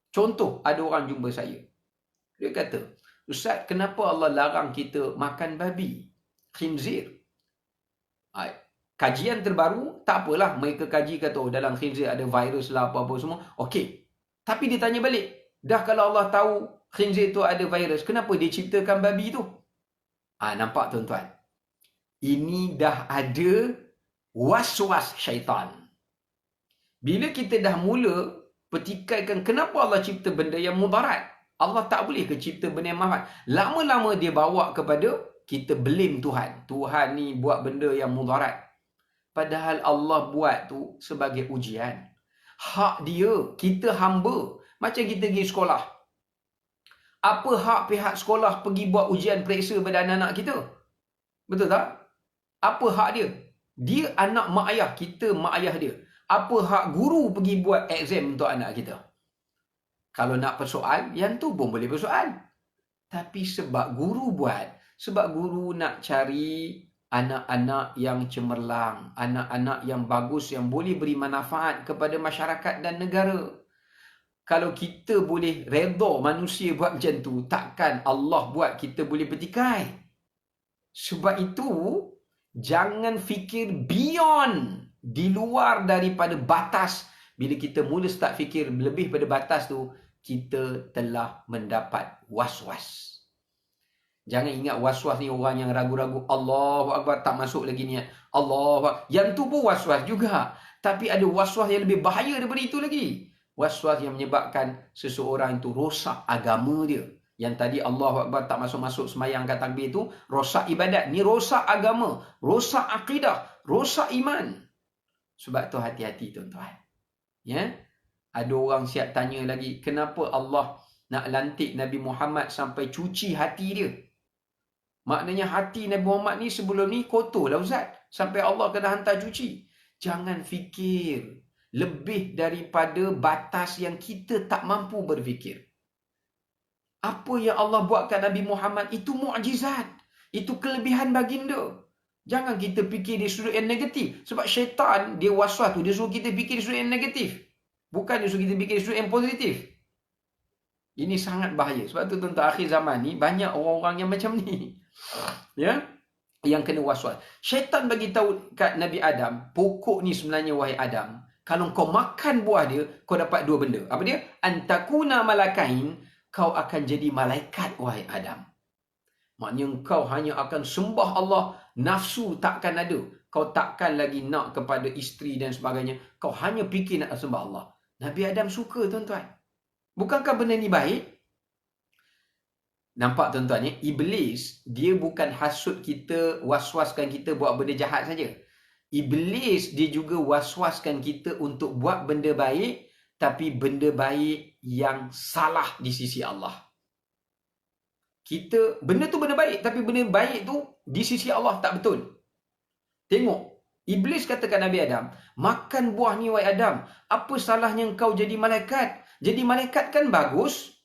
Contoh, ada orang jumpa saya. Dia kata, Ustaz, kenapa Allah larang kita makan babi? Khinzir. Kajian terbaru, tak apalah. Mereka kaji kata, oh dalam khinzir ada virus lah, apa-apa semua. Okey. Tapi dia tanya balik. Dah kalau Allah tahu khinzir tu ada virus, kenapa dia ciptakan babi tu? Nampak tuan-tuan? Ini dah ada was-was syaitan. Bila kita dah mula petikaikan kenapa Allah cipta benda yang mudarat, Allah tak boleh ke cipta benda yang manfaat. Lama-lama dia bawa kepada kita blame Tuhan. Tuhan ni buat benda yang mudarat. Padahal Allah buat tu sebagai ujian. Hak dia, kita hamba. Macam kita pergi sekolah. Apa hak pihak sekolah pergi buat ujian periksa pada anak-anak kita? Betul tak? Apa hak dia? Dia anak mak ayah, kita mak ayah dia. Apa hak guru pergi buat exam untuk anak kita? Kalau nak persoal, yang tu pun boleh persoal. Tapi sebab guru buat, sebab guru nak cari anak-anak yang cemerlang, anak-anak yang bagus, yang boleh beri manfaat kepada masyarakat dan negara. Kalau kita boleh redha manusia buat macam tu, takkan Allah buat kita boleh bertikai. Sebab itu, jangan fikir beyond, di luar daripada batas. Bila kita mula start fikir lebih pada batas tu, kita telah mendapat was-was. Jangan ingat was-was ni orang yang ragu-ragu. Allahu Akbar, tak masuk lagi niat. Allahu Akbar. Yang tu pun was-was juga. Tapi ada was-was yang lebih bahaya daripada itu lagi. Was-was yang menyebabkan seseorang itu rosak agama dia. Yang tadi Allahu Akbar tak masuk-masuk semayang kat takbir tu, rosak ibadat. Ni rosak agama, rosak akidah, rosak iman. Sebab tu hati-hati tuan-tuan. Ya? Ada orang siap tanya lagi, kenapa Allah nak lantik Nabi Muhammad sampai cuci hati dia? Maknanya hati Nabi Muhammad ni sebelum ni kotor lah Ustaz. Sampai Allah kena hantar cuci. Jangan fikir lebih daripada batas yang kita tak mampu berfikir. Apa yang Allah buatkan Nabi Muhammad itu mukjizat. Itu kelebihan baginda. Jangan kita fikir di sudut yang negatif. Sebab syaitan, dia waswas tu, dia suruh kita fikir di sudut yang negatif. Bukan dia suruh kita fikir di sudut yang positif. Ini sangat bahaya. Sebab tu tuan-tuan, akhir zaman ni, banyak orang-orang yang macam ni. Ya? Yang kena waswas. Syaitan bagi tahu kat Nabi Adam, pokok ni sebenarnya wahai Adam, kalau kau makan buah dia, kau dapat dua benda. Apa dia? Antakuna malakain, kau akan jadi malaikat wahai Adam. Maknanya kau hanya akan sembah Allah, nafsu takkan ada. Kau takkan lagi nak kepada isteri dan sebagainya. Kau hanya fikir nak sembah Allah. Nabi Adam suka tuan-tuan. Bukankah benda ni baik? Nampak tuan-tuan ya? Iblis, dia bukan hasut kita, waswaskan kita buat benda jahat saja. Iblis, dia juga waswaskan kita untuk buat benda baik, tapi benda baik yang salah di sisi Allah. Kita, benda tu benda baik, tapi benda baik tu di sisi Allah tak betul. Tengok, Iblis katakan Nabi Adam, makan buah ni wahai Adam, apa salahnya kau jadi malaikat? Jadi malaikat kan bagus.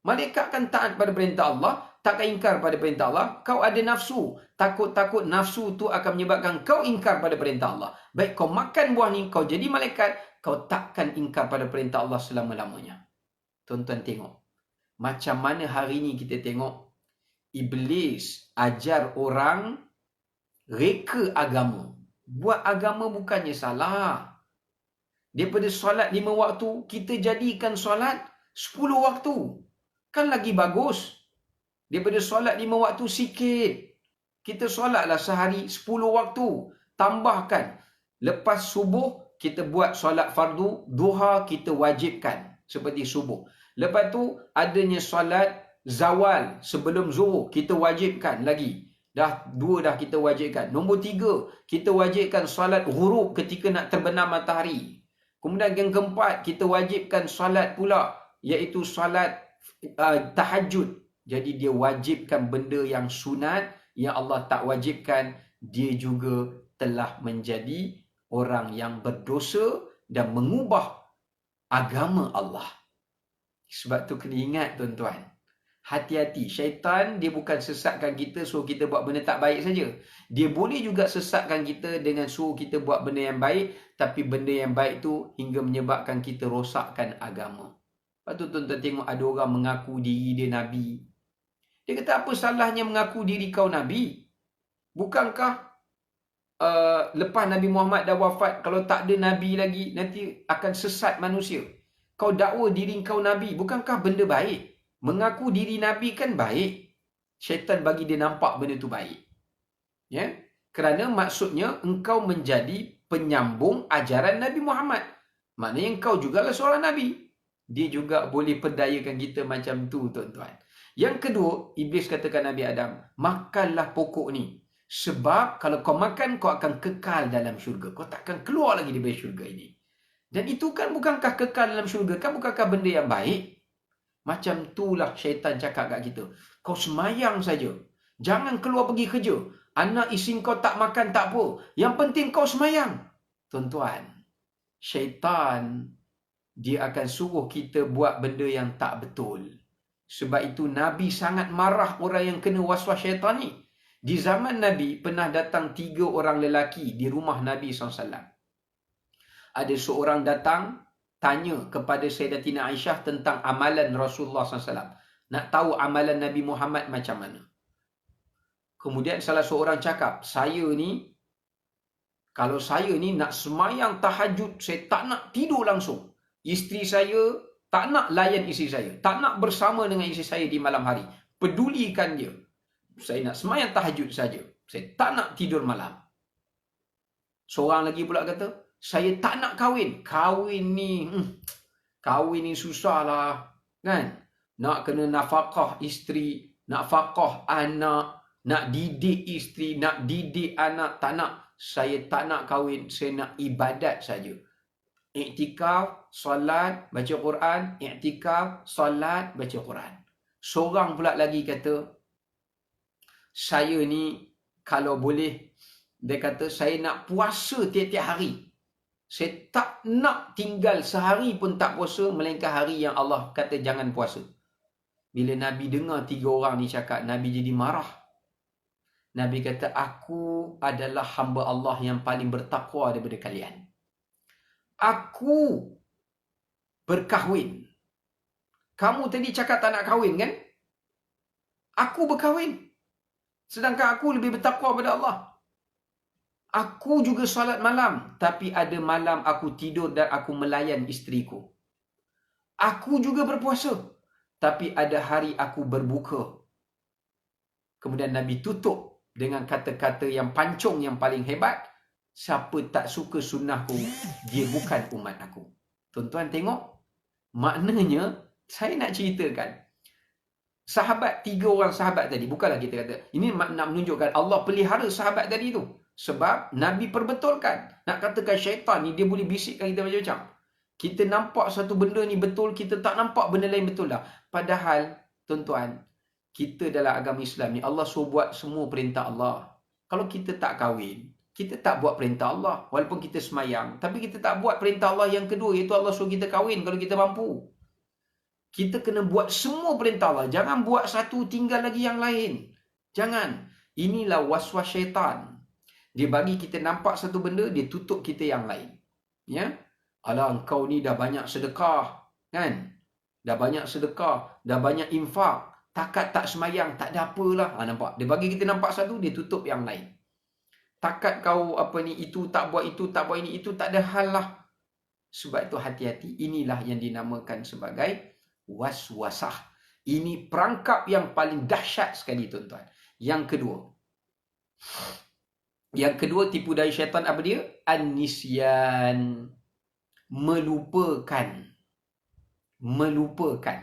Malaikat kan taat pada perintah Allah, takkan ingkar pada perintah Allah. Kau ada nafsu, takut-takut nafsu tu akan menyebabkan kau ingkar pada perintah Allah. Baik, kau makan buah ni, kau jadi malaikat, kau takkan ingkar pada perintah Allah selama-lamanya. Tuan-tuan tengok, macam mana hari ni kita tengok Iblis ajar orang reka agama. Buat agama bukannya salah. Daripada solat 5 waktu, kita jadikan solat 10 waktu. Kan lagi bagus. Daripada solat 5 waktu sikit. Kita solatlah sehari 10 waktu. Tambahkan. Lepas subuh, kita buat solat fardu. Duha kita wajibkan seperti subuh. Lepas tu, adanya solat zawal sebelum zuhur, kita wajibkan lagi. Dah 2 dah kita wajibkan. Nombor 3, kita wajibkan solat ghurub ketika nak terbenam matahari. Kemudian yang keempat, kita wajibkan solat pula, iaitu solat tahajud. Jadi dia wajibkan benda yang sunat, yang Allah tak wajibkan. Dia juga telah menjadi orang yang berdosa dan mengubah agama Allah. Sebab tu kena ingat tuan-tuan. Hati-hati. Syaitan dia bukan sesatkan kita suruh kita buat benda tak baik saja. Dia boleh juga sesatkan kita dengan suruh kita buat benda yang baik. Tapi benda yang baik tu hingga menyebabkan kita rosakkan agama. Lepas tu tuan-tuan tengok ada orang mengaku diri dia Nabi. Dia kata apa salahnya mengaku diri kau Nabi? Bukankah lepas Nabi Muhammad dah wafat, kalau tak ada Nabi lagi, nanti akan sesat manusia. Kau dakwa diri kau Nabi, bukankah benda baik? Mengaku diri Nabi kan baik. Syaitan bagi dia nampak benda tu baik. Ya? Kerana maksudnya engkau menjadi penyambung ajaran Nabi Muhammad. Maknanya engkau jugalah seorang Nabi. Dia juga boleh perdayakan kita macam tu tuan-tuan. Yang kedua, Iblis katakan Nabi Adam, makanlah pokok ni. Sebab kalau kau makan, kau akan kekal dalam syurga. Kau takkan keluar lagi dari syurga ini. Dan itu kan bukankah kekal dalam syurga? Kan bukankah benda yang baik? Macam itulah syaitan cakap kat kita. Kau semayang saja. Jangan keluar pergi kerja. Anak isteri kau tak makan tak apa. Yang penting kau semayang. Tuan-tuan, syaitan dia akan suruh kita buat benda yang tak betul. Sebab itu Nabi sangat marah orang yang kena waswas syaitan ni. Di zaman Nabi pernah datang 3 orang lelaki di rumah Nabi SAW. Ada seorang datang tanya kepada Sayyidatina Aisyah tentang amalan Rasulullah SAW. Nak tahu amalan Nabi Muhammad macam mana. Kemudian salah seorang cakap, kalau saya ni nak semayang tahajud, saya tak nak tidur langsung. Isteri saya tak nak layan isteri saya. Tak nak bersama dengan isteri saya di malam hari. Pedulikan dia. Saya nak semayang tahajud saja. Saya tak nak tidur malam. Seorang lagi pula kata, saya tak nak kahwin. Kahwin ni susahlah. Kan? Nak kena nafkah isteri, nafkah anak, nak didik isteri, nak didik anak. Tak nak. Saya tak nak kahwin. Saya nak ibadat saja. Iktikaf, solat, baca Quran. Iktikaf, solat, baca Quran. Seorang pula lagi kata, saya ni kalau boleh, dia kata saya nak puasa tiap-tiap hari. Saya tak nak tinggal sehari pun tak puasa, melainkan hari yang Allah kata jangan puasa. Bila Nabi dengar 3 orang ni cakap, Nabi jadi marah. Nabi kata, aku adalah hamba Allah yang paling bertakwa daripada kalian. Aku berkahwin. Kamu tadi cakap tak nak kahwin kan? Aku berkahwin. Sedangkan aku lebih bertakwa pada Allah. Aku juga solat malam. Tapi ada malam aku tidur dan aku melayan isteriku. Aku juga berpuasa. Tapi ada hari aku berbuka. Kemudian Nabi tutup dengan kata-kata yang pancung yang paling hebat. Siapa tak suka sunnahku, dia bukan umat aku. Tuan-tuan tengok. Maknanya, saya nak ceritakan. Sahabat, 3 orang sahabat tadi. Bukanlah kita kata. Ini nak menunjukkan Allah pelihara sahabat tadi tu. Sebab Nabi perbetulkan. Nak katakan syaitan ni dia boleh bisikkan kita macam-macam. Kita nampak satu benda ni betul, kita tak nampak benda lain betul dah. Padahal, tuan-tuan, kita dalam agama Islam ni, Allah suruh buat semua perintah Allah. Kalau kita tak kahwin, kita tak buat perintah Allah. Walaupun kita semayang. Tapi kita tak buat perintah Allah yang kedua, iaitu Allah suruh kita kahwin kalau kita mampu. Kita kena buat semua perintah Allah. Jangan buat satu, tinggal lagi yang lain. Jangan. Inilah waswas syaitan. Dia bagi kita nampak satu benda, dia tutup kita yang lain. Ya? Alah, engkau ni dah banyak sedekah. Kan? Dah banyak sedekah. Dah banyak infak. Takat tak semayang, tak ada apalah. Nampak? Dia bagi kita nampak satu, dia tutup yang lain. Takat kau itu tak buat itu, tak buat ini, itu tak ada hal lah. Sebab itu hati-hati. Inilah yang dinamakan sebagai waswasah. Ini perangkap yang paling dahsyat sekali tuan-tuan. Yang kedua, Yang kedua tipu daya syaitan apa dia? An-nisyan. Melupakan. Melupakan.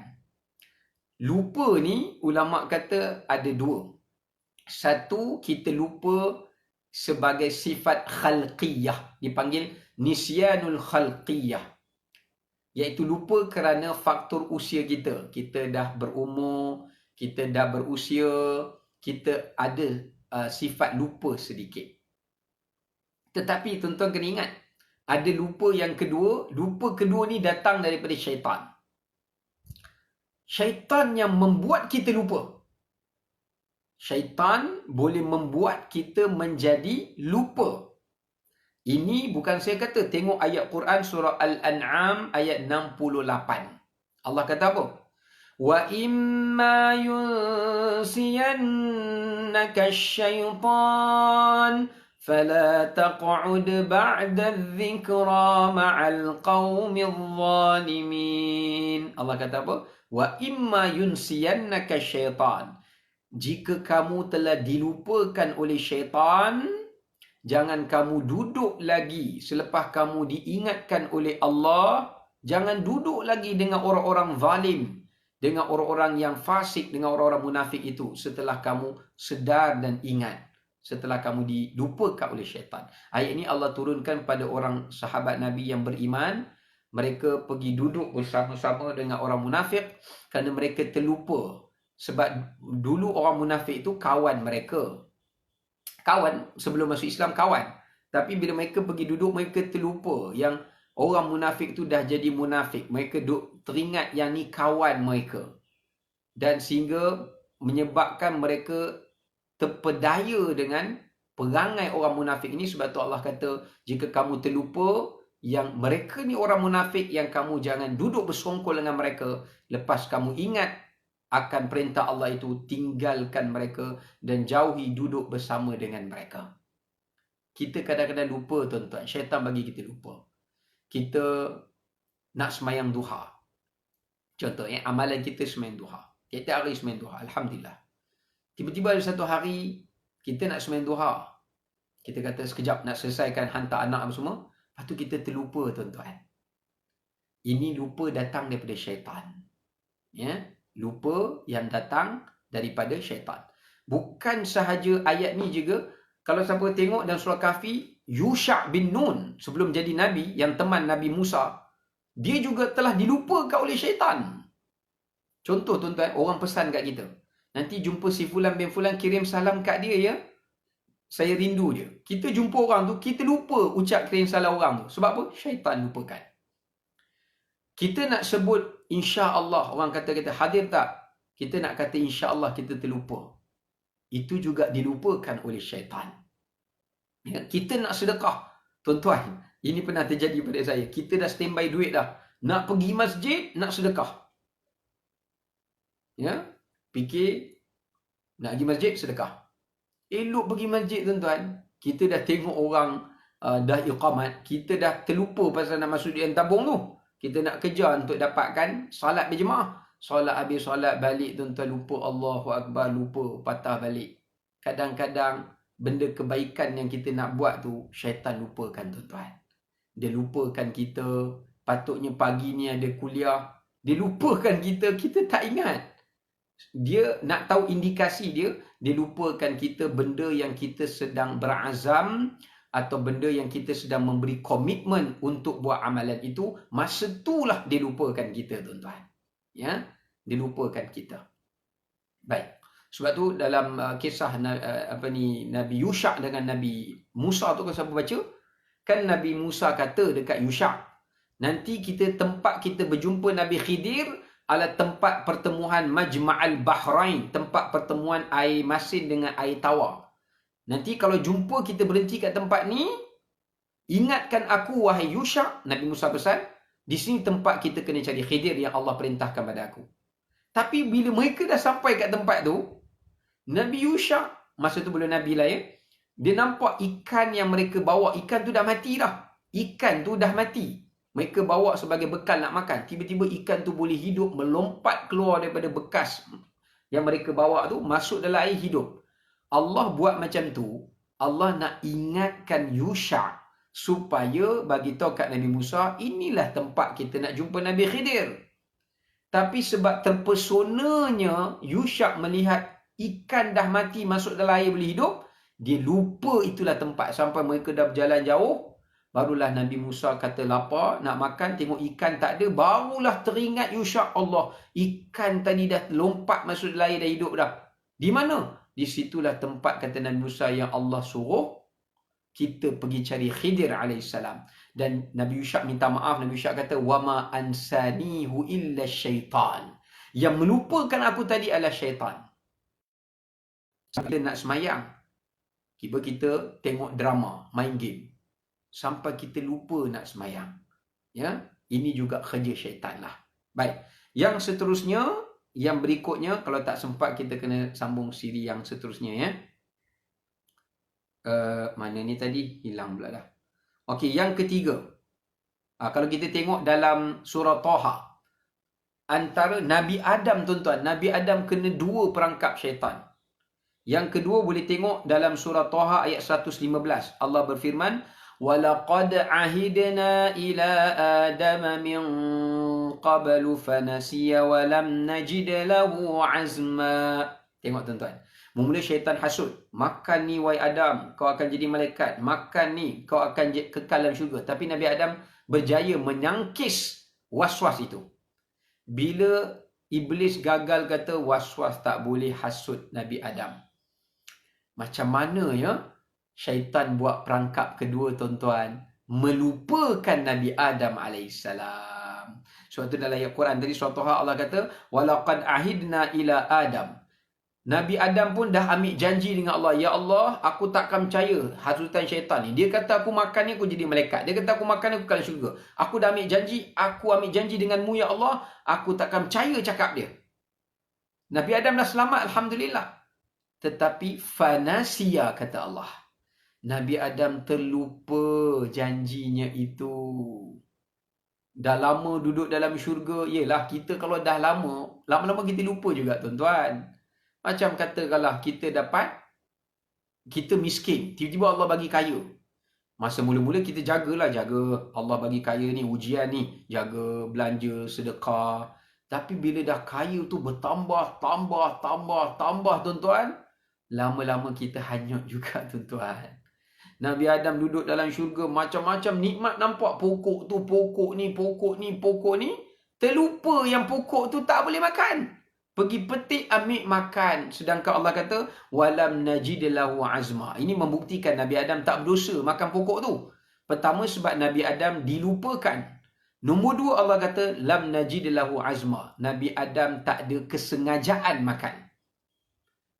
Lupa ni ulama kata ada dua. Satu, kita lupa sebagai sifat khalqiyah. Dipanggil nisyanul khalqiyah. Iaitu lupa kerana faktor usia kita. Kita dah berumur, kita dah berusia, kita ada sifat lupa sedikit. Tetapi tuan-tuan kena ingat, ada lupa yang kedua. Lupa kedua ni datang daripada syaitan. Syaitan yang membuat kita lupa. Syaitan boleh membuat kita menjadi lupa. Ini bukan saya kata, tengok ayat Quran surah Al-An'am ayat 68. Allah kata apa? Wa imma yunsiyannaka syaitan fala taq'ud ba'da dzikra ma'al qaumil zalimin. Allah kata apa? Wa imma yunsiyannaka syaitan. Jika kamu telah dilupakan oleh syaitan, jangan kamu duduk lagi selepas kamu diingatkan oleh Allah. Jangan duduk lagi dengan orang-orang zalim, dengan orang-orang yang fasik, dengan orang-orang munafik itu setelah kamu sedar dan ingat, setelah kamu dilupakan oleh syaitan. Ayat ini Allah turunkan pada orang sahabat Nabi yang beriman. Mereka pergi duduk bersama-sama dengan orang munafik kerana mereka terlupa. Sebab dulu orang munafik itu kawan mereka. Kawan, sebelum masuk Islam kawan. Tapi bila mereka pergi duduk, mereka terlupa yang orang munafik itu dah jadi munafik. Mereka teringat yang ni kawan mereka. Dan sehingga menyebabkan mereka terpedaya dengan perangai orang munafik ini. Sebab tu Allah kata, jika kamu terlupa yang mereka ni orang munafik, yang kamu jangan duduk bersongkol dengan mereka. Lepas kamu ingat akan perintah Allah itu, tinggalkan mereka dan jauhi duduk bersama dengan mereka. Kita kadang-kadang lupa tuan-tuan. Syaitan bagi kita lupa. Kita nak semayang duha. Contoh, amalan kita semayang duha. Kita hari semayang duha. Alhamdulillah. Tiba-tiba ada satu hari, kita nak semayang duha. Kita kata sekejap nak selesaikan hantar anak semua. Lepas tu kita terlupa tuan-tuan. Ini lupa datang daripada syaitan. Ya. Lupa yang datang daripada syaitan. Bukan sahaja ayat ni juga. Kalau siapa tengok dalam surah Kahfi, Yusha' bin Nun sebelum jadi Nabi, yang teman Nabi Musa, dia juga telah dilupakan oleh syaitan. Contoh tuan-tuan, orang pesan kat kita, nanti jumpa si Fulan bin Fulan, kirim salam kat dia ya. Saya rindu dia. Kita jumpa orang tu, kita lupa ucap kirim salam orang tu. Sebab apa? Syaitan lupakan. Kita nak sebut insya-Allah, orang kata kita hadir tak? Kita nak kata insya-Allah, kita terlupa. Itu juga dilupakan oleh syaitan. Ya, kita nak sedekah. Tuan-tuan, ini pernah terjadi pada saya. Kita dah standby duit dah. Nak pergi masjid, nak sedekah. Ya, fikir nak pergi masjid, sedekah. Elok pergi masjid tuan-tuan. Kita dah tengok orang dah iqamat. Kita dah terlupa pasal nak masuk duit tabung tu. Kita nak kejar untuk dapatkan salat berjemaah. Salat habis salat balik tuan-tuan lupa Allahu Akbar, lupa patah balik. Kadang-kadang benda kebaikan yang kita nak buat tu syaitan lupakan tuan-tuan. Dia lupakan kita. Patutnya pagi ni ada kuliah. Dia lupakan kita, kita tak ingat. Dia nak tahu indikasi dia lupakan kita benda yang kita sedang berazam atau benda yang kita sedang memberi komitmen untuk buat amalan itu, masa itulah dia lupakan kita tuan-tuan. Ya, dia lupakan kita. Baik. Sebab tu dalam kisah Nabi Yusha' dengan Nabi Musa tu, kalau siapa baca, kan Nabi Musa kata dekat Yusha', nanti tempat kita berjumpa Nabi Khidir adalah tempat pertemuan Majma'al Bahrain, tempat pertemuan air masin dengan air tawar. Nanti kalau jumpa kita berhenti kat tempat ni, ingatkan aku wahai Yusha', Nabi Musa pesan, di sini tempat kita kena cari Khidir yang Allah perintahkan pada aku. Tapi bila mereka dah sampai kat tempat tu, Nabi Yusha', masa tu belum Nabi lah ya, dia nampak ikan yang mereka bawa, ikan tu dah mati dah. Ikan tu dah mati. Mereka bawa sebagai bekal nak makan. Tiba-tiba ikan tu boleh hidup, melompat keluar daripada bekas yang mereka bawa tu, masuk dalam air hidup. Allah buat macam tu Allah nak ingatkan Yusha supaya bagi tahu kat Nabi Musa, inilah tempat kita nak jumpa Nabi Khidir. Tapi sebab terpesonanya Yusha melihat ikan dah mati masuk dalam air boleh hidup, dia lupa itulah tempat. Sampai mereka dah berjalan jauh, barulah Nabi Musa kata lapar, nak makan, tengok ikan tak ada, barulah teringat Yusha, Allah, ikan tadi dah lompat masuk dalam air, dah hidup dah. Di mana? Di situlah tempat, kata Nabi Musa, yang Allah suruh kita pergi cari Khidir alaihissalam. Dan Nabi Yusha minta maaf. Nabi Yusha kata, wama ansanihu illa syaitan. Yang melupakan aku tadi adalah syaitan. Sampai nak semayang, kita tengok drama, main game, sampai kita lupa nak semayang. Ya, ini juga kerja syaitan lah. Baik, yang seterusnya, yang berikutnya, kalau tak sempat kita kena sambung siri yang seterusnya ya. Mana ni tadi? Hilang pula dah. Okey, yang ketiga. Kalau kita tengok dalam surah Taha, antara Nabi Adam, tuan-tuan, Nabi Adam kena 2 perangkap syaitan. Yang kedua boleh tengok dalam surah Taha ayat 115. Allah berfirman, وَلَقَدْ عَهِدْنَا إِلَىٰ آدَمَ مِنْ قَبْلُ فَنَسِيَ وَلَمْ نَجِدْ لَهُ عَزْمًا. Tengok tuan-tuan. Mula syaitan hasut. Makan ni wahai Adam, kau akan jadi malaikat. Makan ni, kau akan kekal dalam syurga. Tapi Nabi Adam berjaya menyangkis was-was itu. Bila Iblis gagal kata was-was tak boleh hasut Nabi Adam. Macam mana ya syaitan buat perangkap kedua, tuan-tuan? Melupakan Nabi Adam alaihissalam. Sebab tu dalam ayat Quran tadi surah Taha Allah kata, وَلَقَدْ عَهِدْنَا إِلَىٰ آدَمَ. Nabi Adam pun dah ambil janji dengan Allah. Ya Allah, aku takkan percaya hasutan syaitan ni. Dia kata aku makan ni, aku jadi malaikat. Dia kata aku makan ni, aku kena syurga. Aku dah ambil janji. Aku ambil janji denganmu, ya Allah. Aku takkan percaya cakap dia. Nabi Adam dah selamat, Alhamdulillah. Tetapi fanasia, kata Allah. Nabi Adam terlupa janjinya itu. Dah lama duduk dalam syurga. Yelah, kita kalau dah lama-lama kita lupa juga, tuan-tuan. Macam katakanlah kita miskin, tiba-tiba Allah bagi kaya. Masa mula-mula kita jaga Allah bagi kaya ni, ujian ni, jaga belanja, sedekah. Tapi bila dah kaya tu bertambah, tambah, tuan-tuan, lama-lama kita hanyut juga, tuan-tuan. Nabi Adam duduk dalam syurga, macam-macam nikmat nampak, pokok tu, pokok ni, terlupa yang pokok tu tak boleh makan. Pergi petik, ambil, makan. Sedangkan Allah kata, walam najid lahu azma. Ini membuktikan Nabi Adam tak berdosa makan pokok tu. Pertama, sebab Nabi Adam dilupakan. Nombor 2, Allah kata, lam najid lahu azma. Nabi Adam tak ada kesengajaan makan.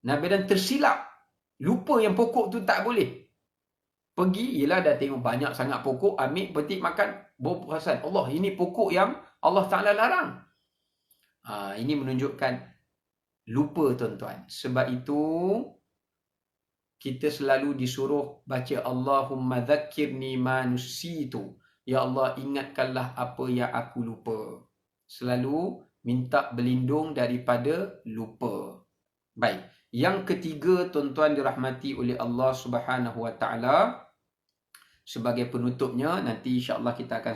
Nabi Adam tersilap. Lupa yang pokok tu tak boleh. Pergi, yelah dah tengok banyak sangat pokok, ambil, petik, makan. Baru perasan, Allah, ini pokok yang Allah Ta'ala larang. Ini menunjukkan lupa, tuan-tuan. Sebab itu kita selalu disuruh baca Allahumma dzakirni ma nusitu. Ya Allah, ingatkanlah apa yang aku lupa. Selalu minta berlindung daripada lupa. Baik. Yang ketiga, tuan-tuan dirahmati oleh Allah Subhanahu Wa Taala. Sebagai penutupnya, nanti insya-Allah kita akan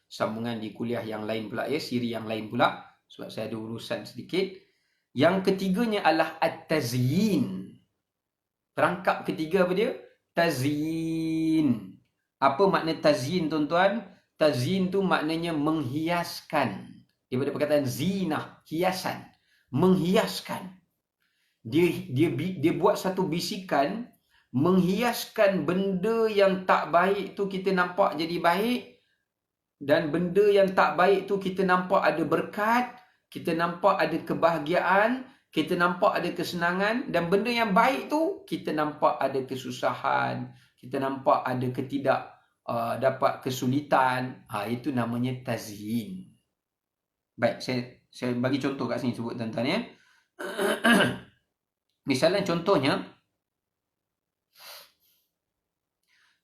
sambungan di kuliah yang lain pula ya, siri yang lain pula. Sebab saya ada urusan sedikit. Yang ketiganya adalah at-tazyin. Perangkap ketiga apa dia? Tazyin. Apa makna tazyin, tuan-tuan? Tazyin tu maknanya menghiaskan. Daripada perkataan zinah, hiasan. Menghiaskan. Dia buat satu bisikan, menghiaskan benda yang tak baik tu kita nampak jadi baik. Dan benda yang tak baik tu kita nampak ada berkat. Kita nampak ada kebahagiaan, kita nampak ada kesenangan, dan benda yang baik tu kita nampak ada kesusahan, kita nampak ada dapat kesulitan. Itu namanya tazyin. Baik, saya bagi contoh kat sini sebut, tuan-tuan ya. Misalnya contohnya,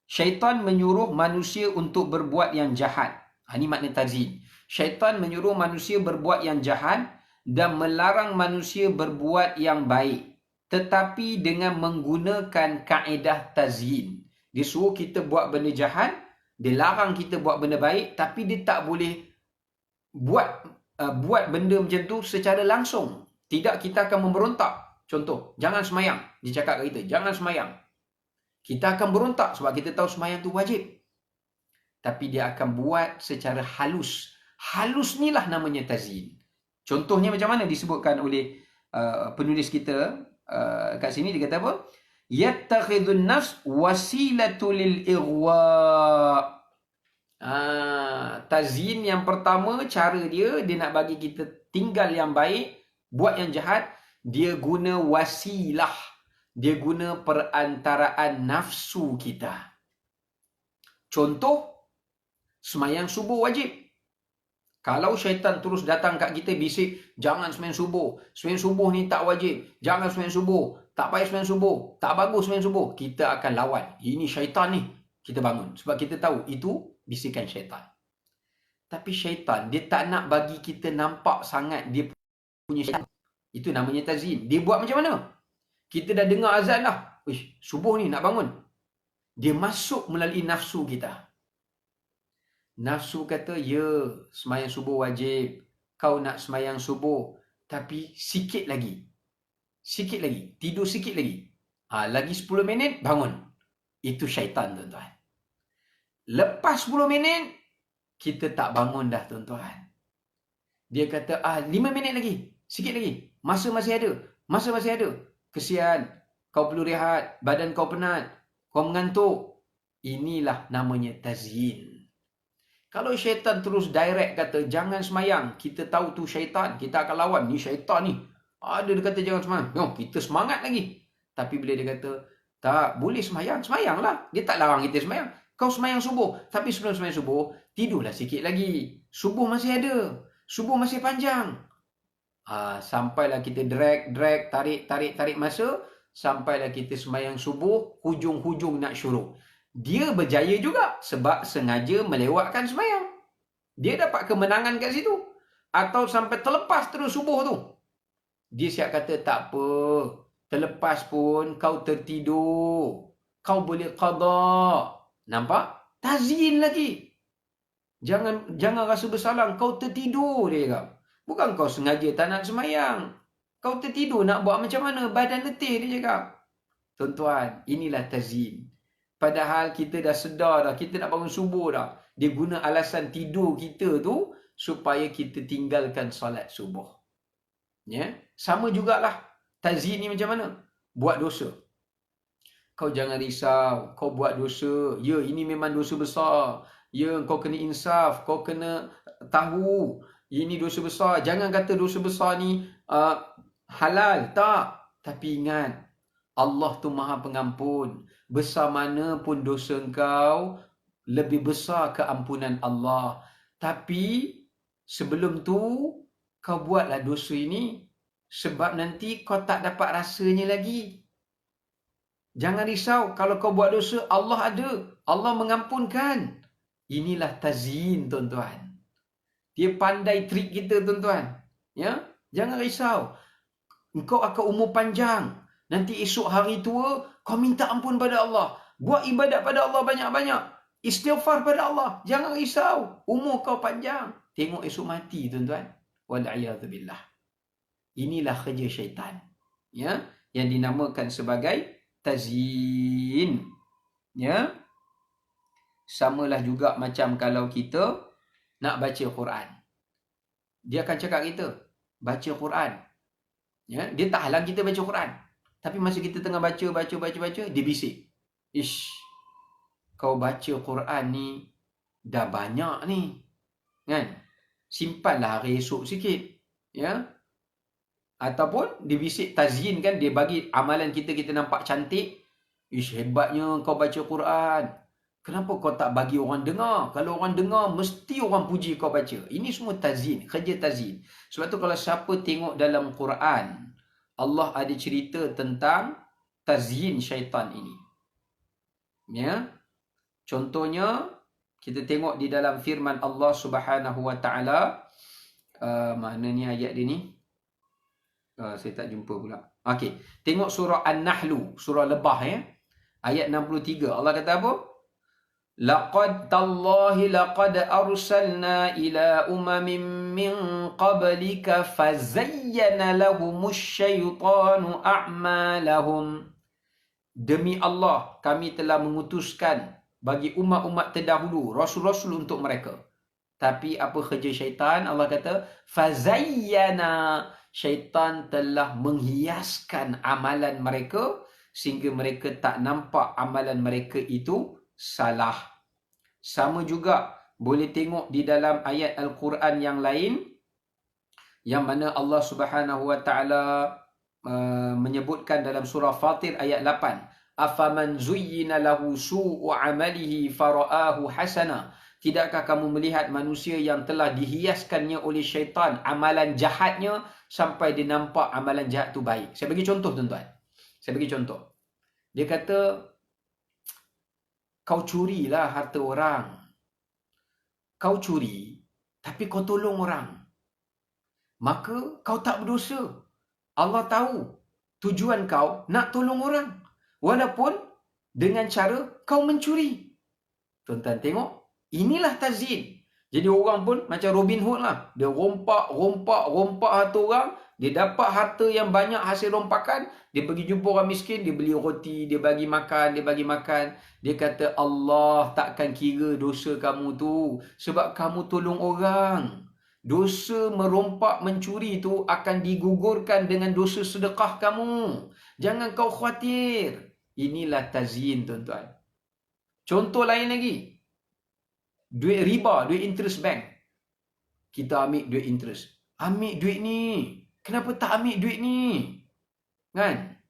syaitan menyuruh manusia untuk berbuat yang jahat. Ini makna tazyin. Syaitan menyuruh manusia berbuat yang jahat dan melarang manusia berbuat yang baik. tetapi dengan menggunakan kaedah tazyin. Dia suruh kita buat benda jahat, dia larang kita buat benda baik, tapi dia tak boleh buat benda macam tu secara langsung. Tidak, kita akan memberontak. Contoh, jangan semayang. Dia cakap kat kita, jangan semayang. Kita akan berontak sebab kita tahu semayang tu wajib. Tapi dia akan buat secara halus. Halus ni lah namanya tazyin. Contohnya macam mana disebutkan oleh penulis kita kat sini, dia kata apa? Yattakhidun nafs wasilatu lil irwa. Tazyin yang pertama, cara dia nak bagi kita tinggal yang baik, buat yang jahat, dia guna wasilah. Dia guna perantaraan nafsu kita. Contoh, semayang subuh wajib. Kalau syaitan terus datang kat kita bisik, jangan semayang subuh. Semayang subuh ni tak wajib. Jangan semayang subuh. Tak payah semayang subuh. Tak bagus semayang subuh. Kita akan lawan. Ini syaitan ni. Kita bangun. Sebab kita tahu itu bisikan syaitan. Tapi syaitan, dia tak nak bagi kita nampak sangat dia punya syaitan. Itu namanya tazyin. Dia buat macam mana? Kita dah dengar azan dah. Wish, subuh ni nak bangun. Dia masuk melalui nafsu kita. Nafsu kata, ya, semayang subuh wajib. Kau nak semayang subuh. Tapi sikit lagi. Sikit lagi. Tidur sikit lagi. Lagi 10 minit, bangun. Itu syaitan, tuan-tuan. Lepas 10 minit, kita tak bangun dah, tuan-tuan. Dia kata, 5 minit lagi. Sikit lagi. Masa masih ada. Masa masih ada. Kesian. Kau perlu rehat. Badan kau penat. Kau mengantuk. Inilah namanya tazyin. Kalau syaitan terus direct kata, jangan semayang. Kita tahu tu syaitan. Kita akan lawan. Ni syaitan ni. Ada dia kata, jangan semayang. No, kita semangat lagi. Tapi bila dia kata, tak boleh semayang. Semayanglah. Dia tak larang kita semayang. Kau semayang subuh. Tapi sebelum semayang subuh, tidurlah sikit lagi. Subuh masih ada. Subuh masih panjang. Sampailah kita drag, tarik masa. Sampailah kita semayang subuh, hujung-hujung nak syuruk. Dia berjaya juga sebab sengaja melewatkan semayang. Dia dapat kemenangan kat situ. Atau sampai terlepas terus subuh tu. Dia siap kata, tak apa. Terlepas pun kau tertidur. Kau boleh qada. Nampak? Tazyin lagi. Jangan rasa bersalah. Kau tertidur, dia kata. Bukan kau sengaja tak nak semayang. Kau tertidur nak buat macam mana? Badan letih, dia cakap. Tuan-tuan, inilah tazyin. Padahal kita dah sedar dah. Kita nak bangun subuh dah. Dia guna alasan tidur kita tu supaya kita tinggalkan solat subuh. Ya? Sama jugalah. Tazyin ni macam mana? Buat dosa. Kau jangan risau. Kau buat dosa. Ya, ini memang dosa besar. Ya, kau kena insaf. Kau kena tahu. Ini dosa besar. Jangan kata dosa besar ni halal. Tak. Tapi ingat. Allah tu maha pengampun. Besar mana pun dosa engkau, lebih besar keampunan Allah. Tapi sebelum tu, kau buatlah dosa ini. Sebab nanti kau tak dapat rasanya lagi. Jangan risau. Kalau kau buat dosa, Allah ada. Allah mengampunkan. Inilah tazyin, tuan-tuan. Dia pandai trik kita, tuan-tuan. Ya? Jangan risau. Engkau akan umur panjang. Nanti esok hari tua, kau minta ampun pada Allah. Buat ibadat pada Allah banyak-banyak. Istighfar pada Allah. Jangan risau. Umur kau panjang. Tengok esok mati, tuan-tuan. Wal'iyadzubillah. Inilah kerja syaitan. Ya? Yang dinamakan sebagai tazyin. Ya? Samalah juga macam kalau kita nak baca Quran. Dia akan cakap kita, baca Quran. Ya? Dia tak halang kita baca Quran. Tapi masa kita tengah baca, dia bisik. Ish, kau baca Quran ni dah banyak ni. Kan? Simpanlah hari esok sikit. Ya? Ataupun dia bisik tazyin kan, dia bagi amalan kita nampak cantik. Ish, hebatnya kau baca Quran. Kenapa kau tak bagi orang dengar? Kalau orang dengar, mesti orang puji kau baca. Ini semua tazyin, kerja tazyin. Sebab tu kalau siapa tengok dalam Quran, Allah ada cerita tentang tazyin syaitan ini. Ya. Contohnya, kita tengok di dalam firman Allah Subhanahu Wa Taala. Mana ni ayat dia ni? Saya tak jumpa pula. Okey, tengok surah An-Nahlu, surah Lebah ya. Ayat 63. Allah kata apa? Laqad tallahi laqad arsalna ila umamin min qablika fazayyana lahumusy syaitanu a'malahum. Demi Allah, kami telah mengutuskan bagi umat-umat terdahulu rasul-rasul untuk mereka. Tapi apa kerja syaitan? Allah kata fazayyana, syaitan telah menghiaskan amalan mereka sehingga mereka tak nampak amalan mereka itu salah. Sama juga boleh tengok di dalam ayat Al-Quran yang lain yang mana Allah Subhanahu Wa Taala menyebutkan dalam surah Fatir ayat 8, afaman zuyyina lahu su'u amalihi fara'ahu hasana. Tidakkah kamu melihat manusia yang telah dihiaskannya oleh syaitan amalan jahatnya sampai dia nampak amalan jahat tu baik. Saya bagi contoh tuan-tuan. Saya bagi contoh. Dia kata, kau curilah harta orang. Kau curi, tapi kau tolong orang. Maka kau tak berdosa. Allah tahu tujuan kau nak tolong orang. Walaupun dengan cara kau mencuri. Tuan-tuan tengok, inilah tazyin. Jadi orang pun macam Robin Hood lah. Dia rompak harta orang. Dia dapat harta yang banyak hasil rompakan. Dia pergi jumpa orang miskin. Dia beli roti. Dia bagi makan. Dia kata Allah takkan kira dosa kamu tu. Sebab kamu tolong orang. Dosa merompak mencuri tu akan digugurkan dengan dosa sedekah kamu. Jangan kau khawatir. Inilah tazyin tuan-tuan. Contoh lain lagi. Duit riba, duit interest bank. Kita ambil duit interest. Ambil duit ni. Kenapa tak ambil duit ni? Kan?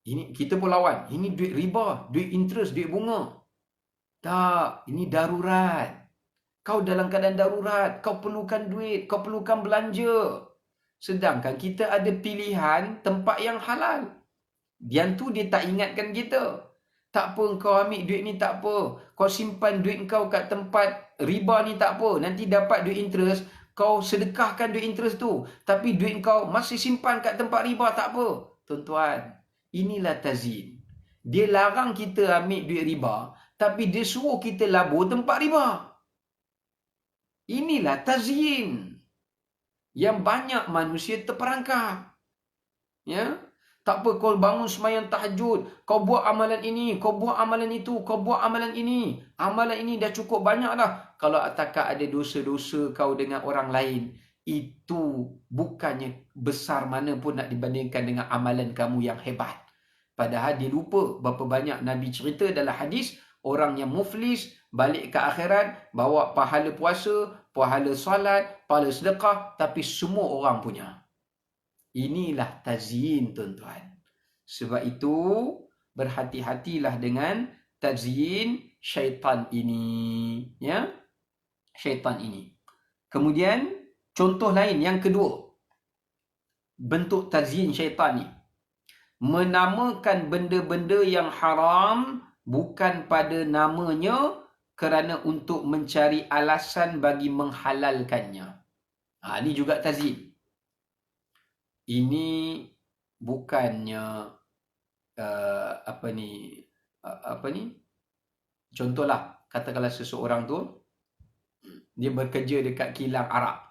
Ini kita pun lawan. Ini duit riba, duit interest, duit bunga. Tak, ini darurat. Kau dalam keadaan darurat, kau perlukan duit, kau perlukan belanja. Sedangkan kita ada pilihan tempat yang halal. Yang tu dia tak ingatkan kita. Tak apa kau ambil duit ni, tak apa. Kau simpan duit kau kat tempat riba ni, tak apa. Nanti dapat duit interest, kau sedekahkan duit interest tu. Tapi duit kau masih simpan kat tempat riba, tak apa. Tuan-tuan, inilah tazyin. Dia larang kita ambil duit riba, tapi dia suruh kita labur tempat riba. Inilah tazyin yang banyak manusia terperangkap. Ya? Tak apa kau bangun sembahyang tahajud, kau buat amalan ini, kau buat amalan itu, kau buat amalan ini. Amalan ini dah cukup banyak dah. Kalau atakkah ada dosa-dosa kau dengan orang lain, itu bukannya besar mana pun nak dibandingkan dengan amalan kamu yang hebat. Padahal dia lupa berapa banyak Nabi cerita dalam hadis, orang yang muflis balik ke akhirat bawa pahala puasa, pahala solat, pahala sedekah, tapi semua orang punya. Inilah tazyin tuan-tuan. Sebab itu berhati-hatilah dengan tazyin syaitan ini, ya. Syaitan ini. Kemudian contoh lain yang kedua. Bentuk tazyin syaitan ni. Menamakan benda-benda yang haram bukan pada namanya kerana untuk mencari alasan bagi menghalalkannya. Ini juga tazyin. Ini bukannya contohlah, katakanlah seseorang tu dia bekerja dekat kilang arak.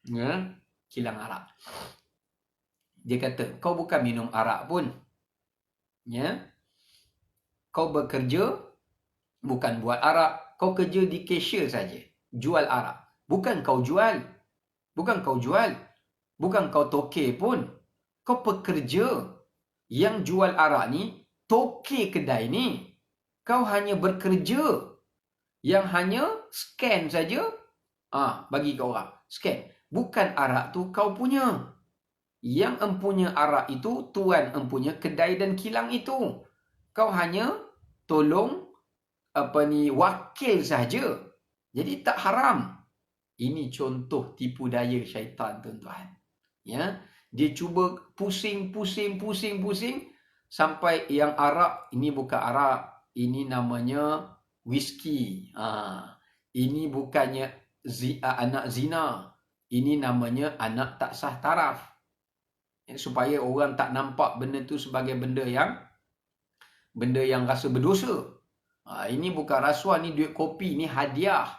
Ya, kilang arak. Dia kata, kau bukan minum arak pun. Ya. Kau bekerja bukan buat arak, kau kerja di cashier saja, jual arak. Bukan kau jual. Bukan kau toke pun. Kau pekerja yang jual arak ni, toke kedai ni. Kau hanya bekerja yang hanya scan saja. Bagi kau orang. Scan. Bukan arak tu kau punya. Yang empunya arak itu, tuan empunya kedai dan kilang itu. Kau hanya tolong wakil saja. Jadi tak haram. Ini contoh tipu daya syaitan tuan-tuan. Ya, dia cuba pusing sampai yang arak ini bukan arak, ini namanya whisky. Ini bukannya anak zina, ini namanya anak tak sah taraf. supaya orang tak nampak benda tu sebagai benda yang rasa berdosa. Ini bukan rasuah, ni duit kopi, ni hadiah.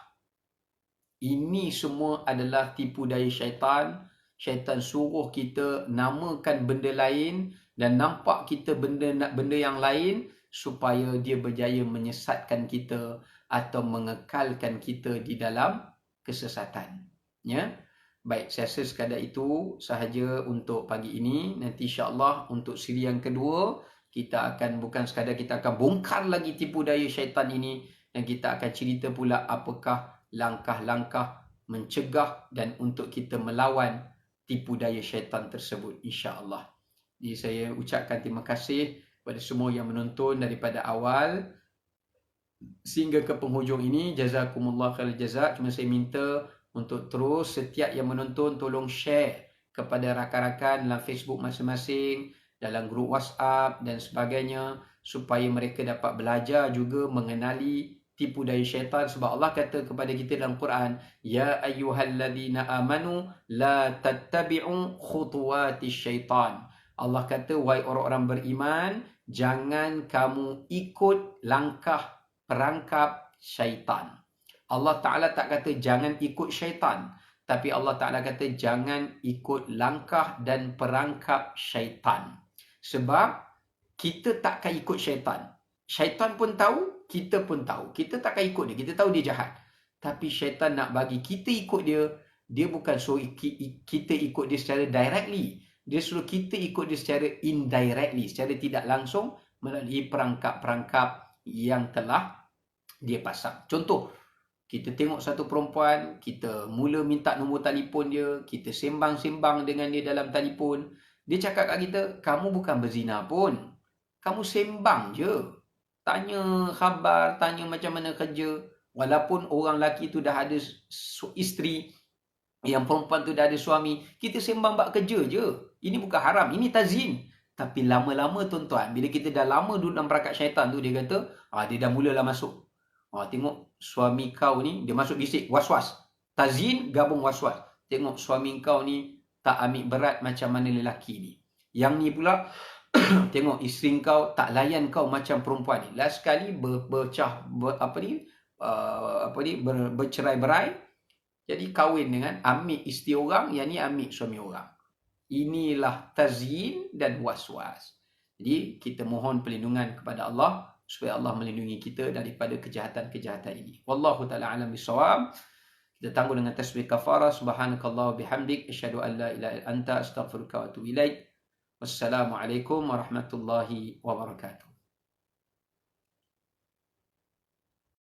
Ini semua adalah tipu daya syaitan. Syaitan suruh kita namakan benda lain dan nampak kita benda yang lain supaya dia berjaya menyesatkan kita atau mengekalkan kita di dalam kesesatan. Ya. Baik, saya rasa sekadar itu sahaja untuk pagi ini. Nanti insya-Allah untuk siri yang kedua, kita akan bukan sekadar kita akan bongkar lagi tipu daya syaitan ini, dan kita akan cerita pula apakah langkah-langkah mencegah dan untuk kita melawan tipu daya syaitan tersebut, insya-Allah. Jadi saya ucapkan terima kasih kepada semua yang menonton daripada awal sehingga ke penghujung ini. Jazakumullah khairul jazak. Cuma saya minta untuk terus setiap yang menonton tolong share kepada rakan-rakan dalam Facebook masing-masing, dalam grup WhatsApp dan sebagainya, supaya mereka dapat belajar juga mengenali tipu daya syaitan. Sebab Allah kata kepada kita dalam Quran, ya ayyuhalladzina amanu la tattabi'u khutuwatis syaitan. Allah kata, wahai orang-orang beriman, jangan kamu ikut langkah perangkap syaitan. Allah Ta'ala tak kata jangan ikut syaitan, tapi Allah Ta'ala kata jangan ikut langkah dan perangkap syaitan. Sebab kita takkan ikut syaitan. Syaitan pun tahu, kita pun tahu. Kita takkan ikut dia, kita tahu dia jahat. Tapi syaitan nak bagi kita ikut dia. Dia bukan suruh kita ikut dia secara directly. Dia suruh kita ikut dia secara indirectly, secara tidak langsung, melalui perangkap-perangkap yang telah dia pasang. Contoh, kita tengok satu perempuan, kita mula minta nombor telefon dia, kita sembang-sembang dengan dia dalam telefon. Dia cakap kat kita, kamu bukan berzina pun. Kamu sembang je. Tanya khabar, tanya macam mana kerja. Walaupun orang lelaki tu dah ada isteri, yang perempuan tu dah ada suami, kita sembang bab kerja je. Ini bukan haram, ini tazin. Tapi lama-lama tuan-tuan, bila kita dah lama duduk dalam perangkap syaitan tu, dia kata, dia dah mulalah masuk. Tengok suami kau ni, dia masuk bisik, was-was. Tazin gabung was-was. Tengok suami kau ni tak ambil berat macam mana lelaki ni. Yang ni pula, tengok isteri kau tak layan kau macam perempuan ni. Last sekali bercerai-berai. Jadi kahwin dengan ambil isteri orang, yang ni ambil suami orang. Inilah tazin dan was-was. Jadi kita mohon perlindungan kepada Allah supaya Allah melindungi kita daripada kejahatan-kejahatan ini. Wallahu ta'ala alam bisawab. Kita tangguh dengan tasbih kafarah. Subhanakallah bihamdik. Asyhadu an la ilaha illa anta astaghfiruka wa atubu ilaik. Wassalamualaikum warahmatullahi wabarakatuh.